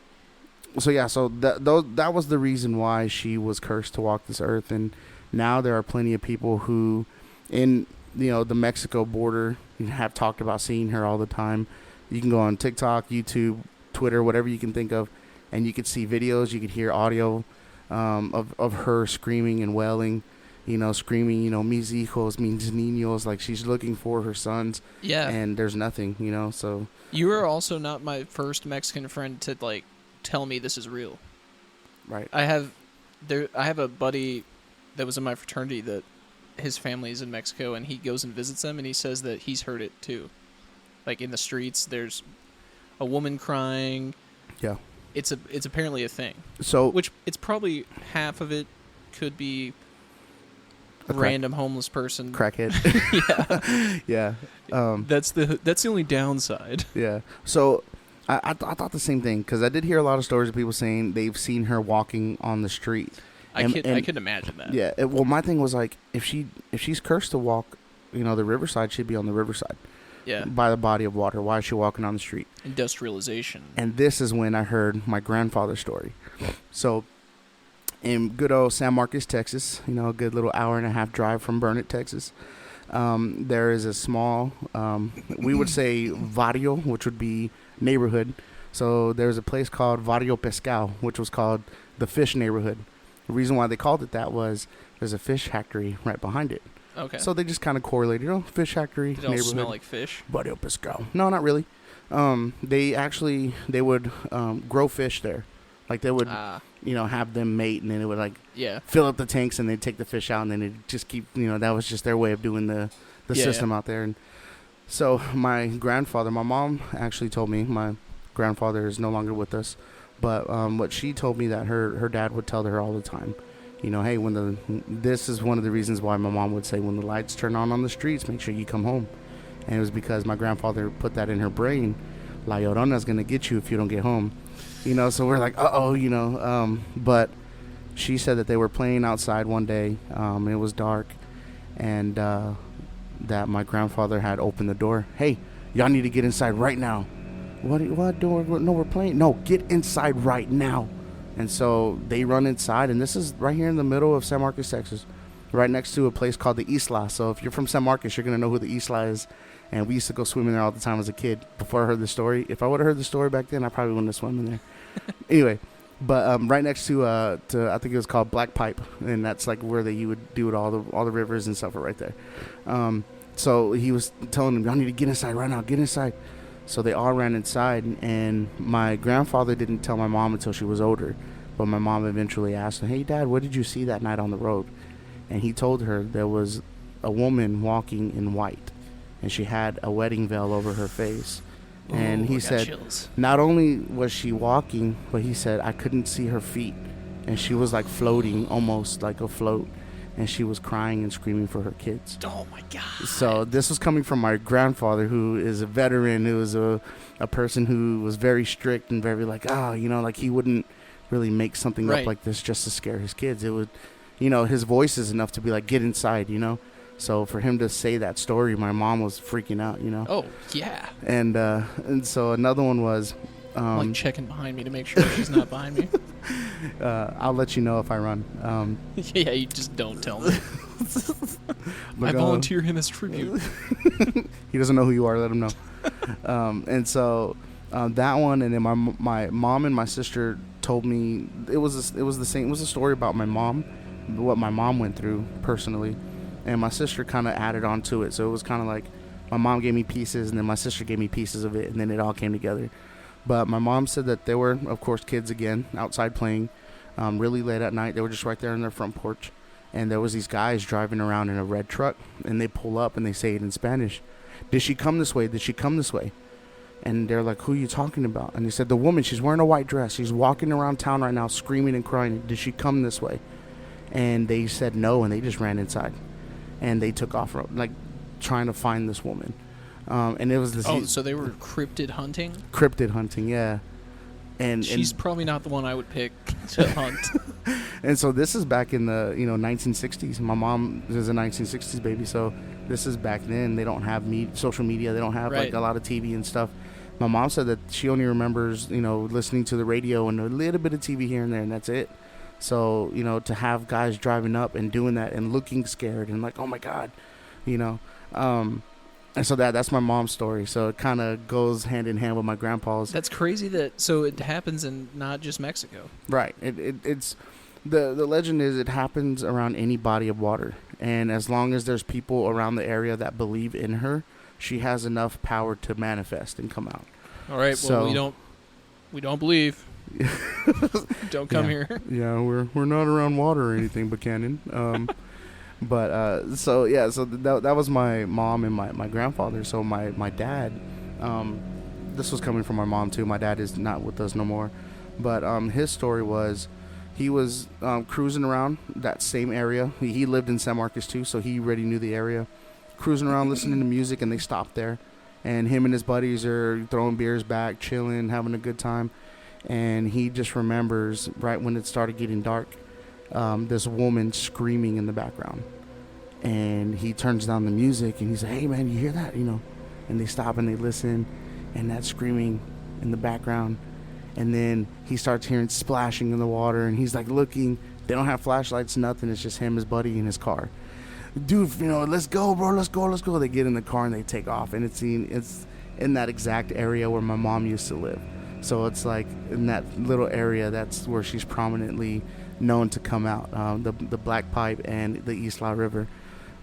was the reason why she was cursed to walk this earth. And now there are plenty of people who, in the Mexico border, have talked about seeing her all the time. You can go on TikTok, YouTube, Twitter, whatever you can think of, and you could see videos. You could hear audio of her screaming and wailing. Screaming, mis hijos, mis niños, like she's looking for her sons. Yeah. And there's nothing, so. You are also not my first Mexican friend to, like, tell me this is real. Right. I have a buddy that was in my fraternity that his family's in Mexico, and he goes and visits them, and he says that he's heard it too. Like, in the streets, there's a woman crying. Yeah. It's apparently a thing. So. Which, it's probably half of it could be random homeless person, crackhead. Yeah. That's the only downside. Yeah. So I thought the same thing, because I did hear a lot of stories of people saying they've seen her walking on the street. I could imagine that. Yeah. Well, my thing was, like, if she's cursed to walk, the riverside, she'd be on the riverside. Yeah. By the body of water. Why is she walking on the street? Industrialization. And this is when I heard my grandfather's story. So, in good old San Marcos, Texas, a good little hour and a half drive from Burnet, Texas, there is a small, we would say barrio, which would be neighborhood. So there's a place called Barrio Pescado, which was called the fish neighborhood. The reason why they called it that was there's a fish factory right behind it. Okay. So they just kind of correlated, fish factory, Did it all neighborhood. smell like fish? Barrio Pescado. No, not really. They would grow fish there. Like, they would, have them mate, and then it would, like, fill up the tanks, and they'd take the fish out, and then it'd just keep, that was just their way of doing the system out there. And so my grandfather, my mom actually told me, my grandfather is no longer with us, but what she told me that her dad would tell her all the time, hey, this is one of the reasons why my mom would say, when the lights turn on the streets, make sure you come home. And it was because my grandfather put that in her brain, La Llorona's going to get you if you don't get home. So we're like, but she said that they were playing outside one day. It was dark, and that my grandfather had opened the door. Hey, y'all need to get inside right now. What door? No, we're playing. No, get inside right now. And so they run inside, and this is right here in the middle of San Marcos, Texas, right next to a place called the Isla. So if you're from San Marcos, you're going to know who the Isla is. And we used to go swimming there all the time as a kid before I heard the story. If I would have heard the story back then, I probably wouldn't have swum in there. Anyway, but right next to I think it was called Black Pipe, and that's like where you would do it, all the rivers and stuff are right there. So he was telling them, y'all need to get inside right now, get inside. So they all ran inside, and my grandfather didn't tell my mom until she was older, but my mom eventually asked him, hey, Dad, what did you see that night on the road? And he told her there was a woman walking in white, and she had a wedding veil over her face. And he said, chills. Not only was she walking, but he said, I couldn't see her feet. And she was like floating, almost like a float. and she was crying and screaming for her kids. Oh my God. So this was coming from my grandfather, who is a veteran, who was a person who was very strict and very like, like he wouldn't really make something up like this just to scare his kids. It would, his voice is enough to be like, get inside, So for him to say that story, my mom was freaking out, Oh, yeah. And so another one was... I'm like checking behind me to make sure she's not behind me. I'll let you know if I run. Yeah, you just don't tell me. I volunteer him as tribute. He doesn't know who you are. Let him know. And so that one, and then my mom and my sister told me it was the same. It was a story about my mom, what my mom went through personally, and my sister kind of added on to it. So it was kind of like my mom gave me pieces, and then my sister gave me pieces of it, and then it all came together. But my mom said that they were, of course, kids again, outside playing really late at night. They were just right there on their front porch. And there was these guys driving around in a red truck. And they pull up and they say it in Spanish. Did she come this way? Did she come this way? And they're like, who are you talking about? And they said, the woman, she's wearing a white dress. She's walking around town right now screaming and crying. Did she come this way? And they said no, and they just ran inside. And they took off, like, trying to find this woman. And it was this. Oh, so they were cryptid hunting? Cryptid hunting, yeah. And she's probably not the one I would pick to hunt. And so this is back in the 1960s. My mom is a 1960s baby, so this is back then. They don't have social media. They don't have like a lot of TV and stuff. My mom said that she only remembers listening to the radio and a little bit of TV here and there, and that's it. So to have guys driving up and doing that and looking scared and like, oh my God, And so that's my mom's story. So it kind of goes hand in hand with my grandpa's. That's crazy so it happens in not just Mexico. Right. It's the legend is it happens around any body of water. And as long as there's people around the area that believe in her, she has enough power to manifest and come out. All right. So, well, we don't believe. Don't come here. Yeah, we're not around water or anything, Buchanan. So that was my mom and my grandfather. So my dad, this was coming from my mom too. My dad is not with us no more. But his story was he was cruising around that same area. He lived in San Marcos too, so he already knew the area. Cruising around listening to music, and they stopped there. And him and his buddies are throwing beers back, chilling, having a good time. And he just remembers right when it started getting dark, this woman screaming in the background. And he turns down the music and he's like, hey man, you hear that? And they stop and they listen, and that screaming in the background. And then he starts hearing splashing in the water, and he's like looking. They don't have flashlights, nothing. It's just him, his buddy, in his car. Dude, let's go, bro, let's go. They get in the car and they take off, and it's in that exact area where my mom used to live. So it's like in that little area, that's where she's prominently known to come out, the Black Pipe and the East Law River.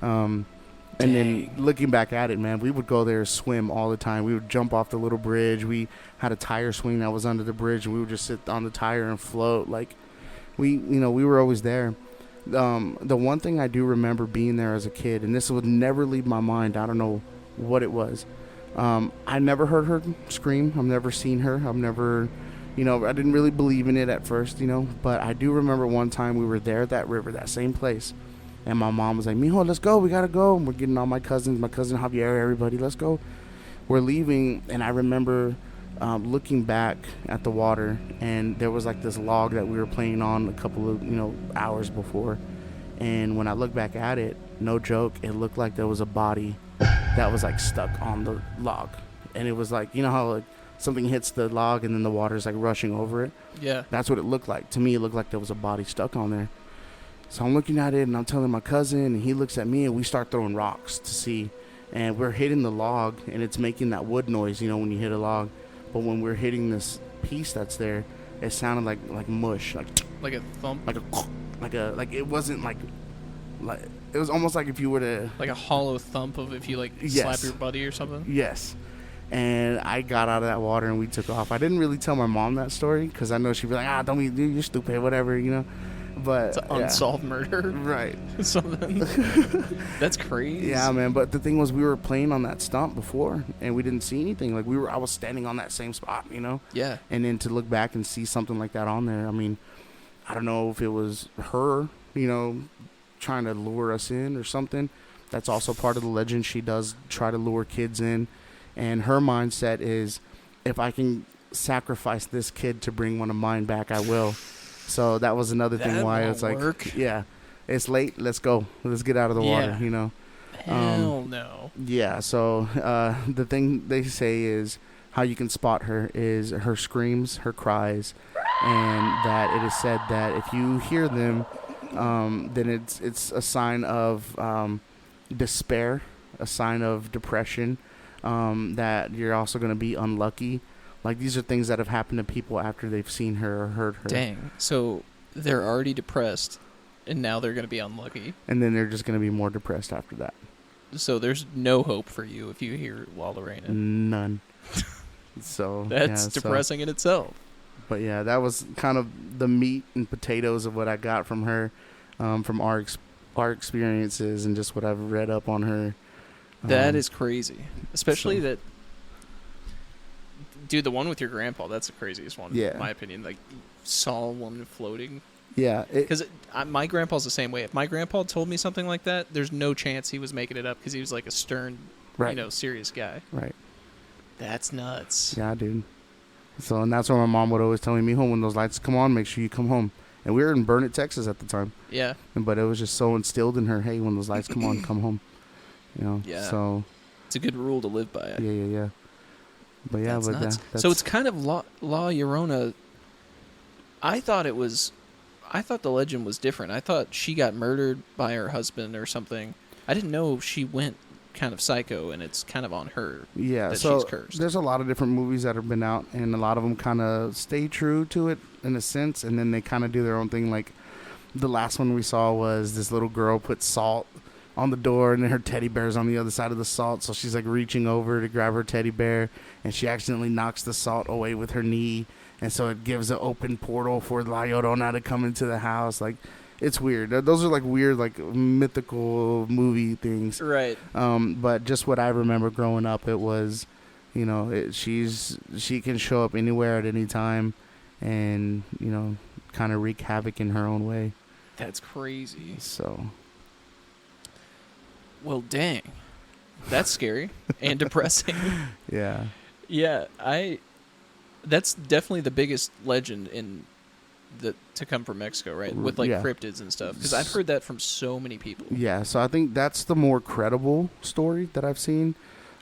And then looking back at it, man, we would go there swim all the time. We would jump off the little bridge. We had a tire swing that was under the bridge, and we would just sit on the tire and float. Like we were always there. The one thing I do remember being there as a kid, and this would never leave my mind, I don't know what it was. I never heard her scream. I've never seen her. I've never, I didn't really believe in it at first, but I do remember one time we were there at that river, that same place, and my mom was like, Mijo, let's go. We got to go. And we're getting all my cousins, my cousin Javier, everybody, let's go. We're leaving, and I remember looking back at the water, and there was like this log that we were playing on a couple of, hours before. And when I look back at it, no joke, it looked like there was a body that was like stuck on the log. And it was like, how like something hits the log and then the water's like rushing over it? Yeah. That's what it looked like. To me, it looked like there was a body stuck on there. So I'm looking at it, and I'm telling my cousin, and he looks at me, and we start throwing rocks to see. And we're hitting the log, and it's making that wood noise, when you hit a log. But when we're hitting this piece that's there, it sounded like mush, like a thump, like it wasn't like it was almost like if you were to like a hollow thump of if you slap your buddy or something. Yes. And I got out of that water and we took off. I didn't really tell my mom that story because I know she'd be like, don't be, dude, you're stupid, whatever, But it's an unsolved murder, right? Something. That's crazy. Yeah, man. But the thing was, we were playing on that stump before, and we didn't see anything. Like I was standing on that same spot, Yeah. And then to look back and see something like that on there, I mean, I don't know if it was her, trying to lure us in or something. That's also part of the legend. She does try to lure kids in, and her mindset is, if I can sacrifice this kid to bring one of mine back, I will. So that was another thing why it's like, yeah, it's late. Let's go. Let's get out of the water. You know. Hell no. Yeah. So the thing they say is how you can spot her is her screams, her cries, and that it is said that if you hear them, then it's a sign of despair, a sign of depression, that you're also going to be unlucky. Like, these are things that have happened to people after they've seen her or heard her. Dang. So they're already depressed, and now they're going to be unlucky. And then they're just going to be more depressed after that. So there's no hope for you if you hear La Llorona. None. So that's depressing in itself. But yeah, that was kind of the meat and potatoes of what I got from her, from our experiences and just what I've read up on her. That is crazy. Especially that... Dude, the one with your grandpa, that's the craziest one, in my opinion. Like, saw a woman floating. Yeah. Because my grandpa's the same way. If my grandpa told me something like that, there's no chance he was making it up because he was like a stern, serious guy. Right. That's nuts. Yeah, dude. So, and that's why my mom would always tell me, "Mijo, when those lights come on, make sure you come home." And we were in Burnett, Texas at the time. Yeah. But it was just so instilled in her, hey, when those lights come on, come home. You know? Yeah. So. It's a good rule to live by. Yeah. But yeah, that's nuts. So it's kind of La Llorona. I thought the legend was different. I thought she got murdered by her husband or something. I didn't know she went kind of psycho, and it's kind of on her. Yeah, that so she's cursed. There's a lot of different movies that have been out, and a lot of them kind of stay true to it in a sense, and then they kind of do their own thing. Like the last one we saw was this little girl put salt on the door, and then her teddy bear's on the other side of the salt, so she's like reaching over to grab her teddy bear, and she accidentally knocks the salt away with her knee, and so it gives an open portal for La Llorona to come into the house. Like, it's weird. Those are like weird, like mythical movie things, right? But just what I remember growing up, it was, you know, she can show up anywhere at any time, and you know, kind of wreak havoc in her own way. That's crazy. So. Well, dang. That's scary and depressing. Yeah. Yeah, that's definitely the biggest legend to come from Mexico, right? With like cryptids and stuff. Because I've heard that from so many people. Yeah, so I think that's the more credible story that I've seen.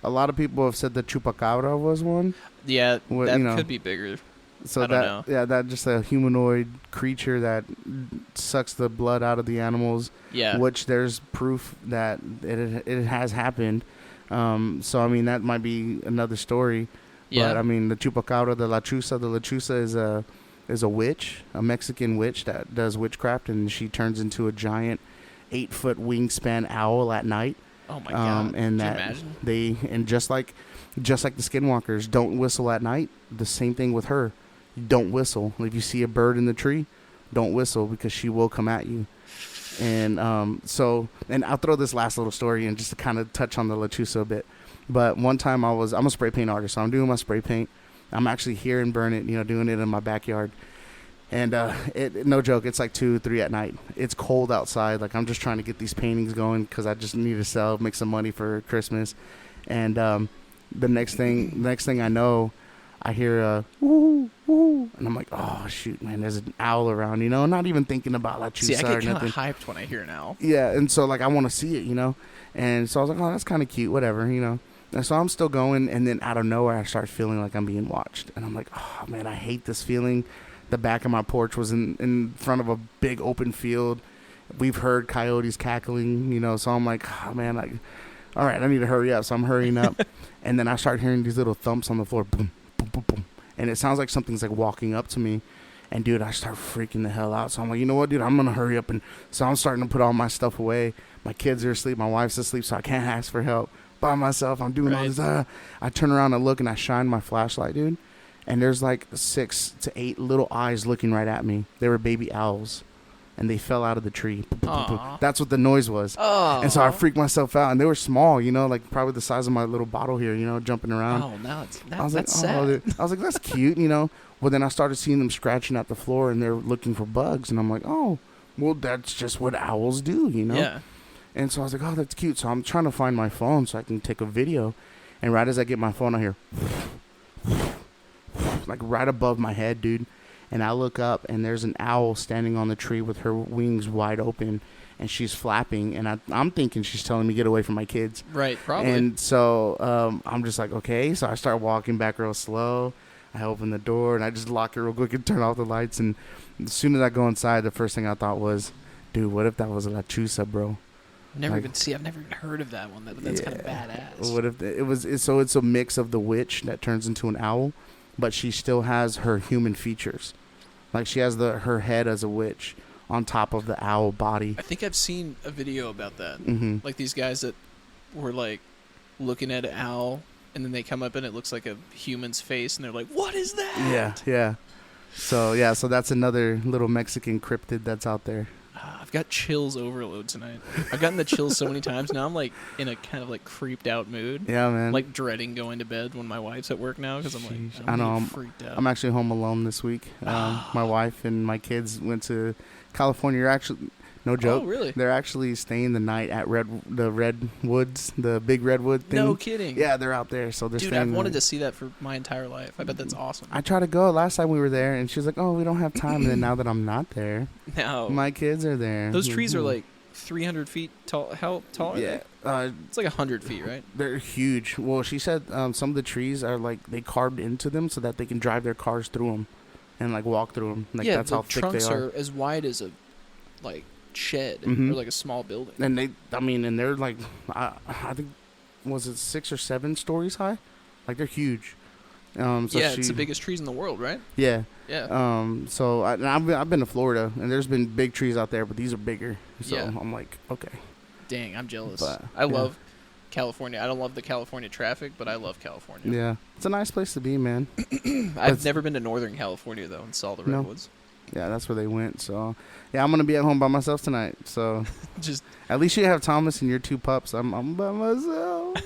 A lot of people have said the chupacabra was one. Yeah, that could be bigger. So I don't know. Yeah, that just a humanoid creature that sucks the blood out of the animals. Yeah. Which there's proof that it has happened. So I mean that might be another story. Yeah. But I mean the chupacabra, the lechuza is a witch, a Mexican witch that does witchcraft, and she turns into a giant 8-foot wingspan owl at night. Oh my god! And Can that you imagine? and just like the Skinwalkers don't whistle at night. The same thing with her. Don't whistle. If you see a bird in the tree, don't whistle because she will come at you. And and I'll throw this last little story in just to kind of touch on the lechuza a bit. But one time I'm a spray paint artist, so I'm doing my spray paint. I'm actually here in Burnett, doing it in my backyard. And no joke, it's like 2, 3 at night. It's cold outside. Like, I'm just trying to get these paintings going because I just need to make some money for Christmas. And the next thing I know, I hear a woo, woo, and I'm like, oh shoot, man, there's an owl around, not even thinking about like See, I get kind of hyped when I hear an owl. Yeah, and so like I want to see it, and so I was like, oh, that's kind of cute, whatever, And so I'm still going, and then out of nowhere I start feeling like I'm being watched, and I'm like, oh man, I hate this feeling. The back of my porch was in front of a big open field. We've heard coyotes cackling, so I'm like, oh man, all right, I need to hurry up. So I'm hurrying up, and then I start hearing these little thumps on the floor, boom, boom, boom, boom, and it sounds like something's like walking up to me. And dude, I start freaking the hell out. So I'm like, you know what, dude, I'm gonna hurry up. And so I'm starting to put all my stuff away. My kids are asleep, my wife's asleep, so I can't ask for help by myself. I'm doing all this. I turn around and look, and I shine my flashlight, dude, and there's like 6 to 8 little eyes looking right at me. They were baby owls. And they fell out of the tree. That's what the noise was. Aww. And so I freaked myself out. And they were small, like probably the size of my little bottle here, jumping around. Oh, no, that's sad. I was like, that's cute, Well, then I started seeing them scratching at the floor, and they're looking for bugs. And I'm like, oh, Well, that's just what owls do, you know? Yeah. And so I was like, oh, that's cute. So I'm trying to find my phone so I can take a video. And right as I get my phone, I hear, like right above my head, dude. And I look up, and there's an owl standing on the tree with her wings wide open, and she's flapping. And I'm thinking she's telling me get away from my kids. Right, probably. And so I'm just like, okay. So I start walking back real slow. I open the door, and I just lock it real quick and turn off the lights. And as soon as I go inside, the first thing I thought was, dude, what if that was a lechuza, bro? I've never even heard of that one. That's kind of badass. What if so it's a mix of the witch that turns into an owl, but she still has her human features. Like she has her head as a witch on top of the owl body. I think I've seen a video about that. Mm-hmm. Like these guys that were like looking at an owl, and then they come up and it looks like a human's face, and they're like, "What is that?" Yeah. So that's another little Mexican cryptid that's out there. I've got chills overload tonight. I've gotten the chills so many times. Now I'm like in a kind of like creeped out mood. Yeah, man. Like dreading going to bed when my wife's at work now because I'm like, I'm freaked out. I'm actually home alone this week. My wife and my kids went to California. No joke. Oh, really? They're actually staying the night at the Redwoods, the big Redwood thing. No kidding. Yeah, they're out there. So they're Dude, staying. I've wanted to see that for my entire life. I bet that's awesome. I tried to go last time we were there, and she was like, "Oh, we don't have time." And then now that I'm not there, no, my kids are there. Those trees are like 300 feet tall. How tall are they? It's like 100 feet, right? They're huge. Well, she said some of the trees are like they carved into them so that they can drive their cars through them and like walk through them. Like that's how thick they are. The trunks are as wide as a like shed or like a small building. And they're like I think was it 6 or 7 stories high? Like they're huge. So it's the biggest trees in the world, right? Yeah. Yeah. So I've been to Florida, and there's been big trees out there, but these are bigger. So I'm like, okay. Dang, I'm jealous. But, I love California. I don't love the California traffic, but I love California. Yeah. It's a nice place to be, man. I've never been to Northern California, though, and saw the redwoods. Yeah, that's where they went. So, yeah, I'm going to be at home by myself tonight. So, just at least you have Thomas and your 2 pups. I'm by myself.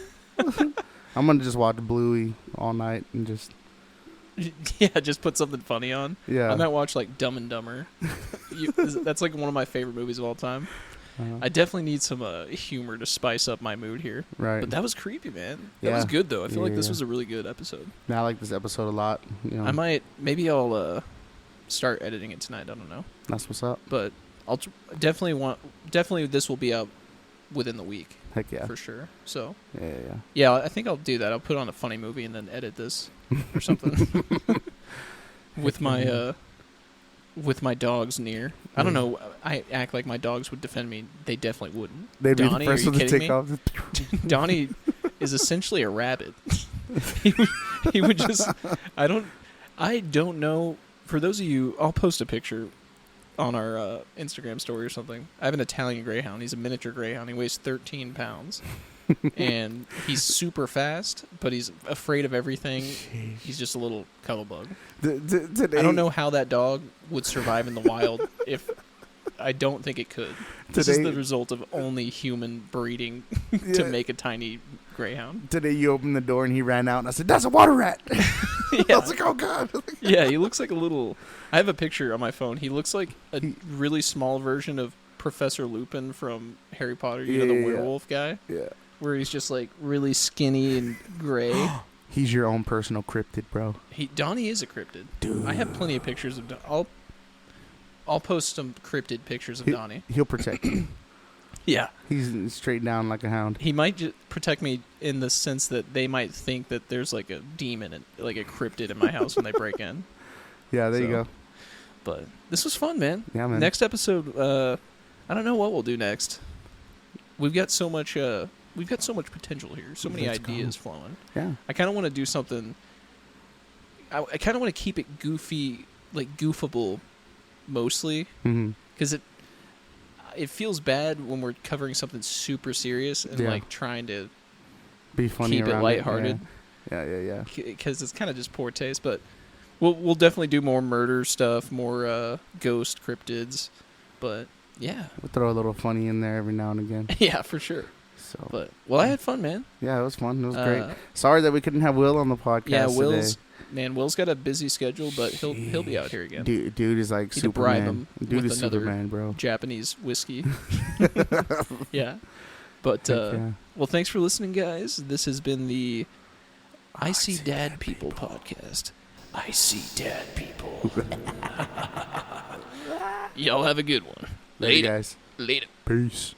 I'm going to just watch Bluey all night and just... just put something funny on. Yeah. I might watch, like, Dumb and Dumber. That's, like, one of my favorite movies of all time. I definitely need some humor to spice up my mood here. Right. But that was creepy, man. That was good, though. I feel like this was a really good episode. Yeah, I like this episode a lot. You know. Maybe I'll start editing it tonight. I don't know. That's what's up. But I'll definitely this will be out within the week. Heck yeah. For sure. So. Yeah. Yeah, I think I'll do that. I'll put on a funny movie and then edit this or something. with my dogs near. I don't know. I act like my dogs would defend me. They definitely wouldn't. They'd be Donnie, the first one to take off. Donnie is essentially a rabbit. he would just. I don't know. For those of you, I'll post a picture on our Instagram story or something. I have an Italian Greyhound. He's a miniature Greyhound. He weighs 13 pounds. And he's super fast, but he's afraid of everything. Jeez. He's just a little cuddle bug. Today, I don't know how that dog would survive in the wild. I don't think it could. This is the result of only human breeding to make a tiny Greyhound. Today you opened the door and he ran out, and I said, "That's a water rat." I was like, "Oh God." Yeah, he looks like a little... I have a picture on my phone. He looks like a really small version of Professor Lupin from Harry Potter. You know, the werewolf guy? Yeah. Where he's just like really skinny and gray. He's your own personal cryptid, bro. Donnie is a cryptid. Dude. I have plenty of pictures of I'll post some cryptid pictures of Donnie. He'll protect you. Yeah. He's straight down like a hound. He might just protect me in the sense that they might think that there's like a demon, like a cryptid in my house when they break in. Yeah, there you go. But this was fun, man. Yeah, man. Next episode, I don't know what we'll do next. We've got so much potential here. So many ideas flowing. Yeah. I kind of want to do something. I kind of want to keep it goofy, like goofable, mostly, because it feels bad when we're covering something super serious and like trying to be funny, keep it lighthearted. Yeah. Because it's kind of just poor taste, but we'll definitely do more murder stuff, more ghost cryptids, but yeah, we'll throw a little funny in there every now and again. Yeah, for sure. So, but I had fun, man. Yeah, it was fun. It was great. Sorry that we couldn't have Will on the podcast. Yeah, Will's today. Man, Will's got a busy schedule, but he'll be out here again. Dude is like Need to bribe Superman. him Dude with is another Superman, bro. Japanese whiskey. Yeah. But, Yeah. well, thanks for listening, guys. This has been the I See Dad People podcast. I see dead people. Y'all have a good one. Later, guys. Later. Peace.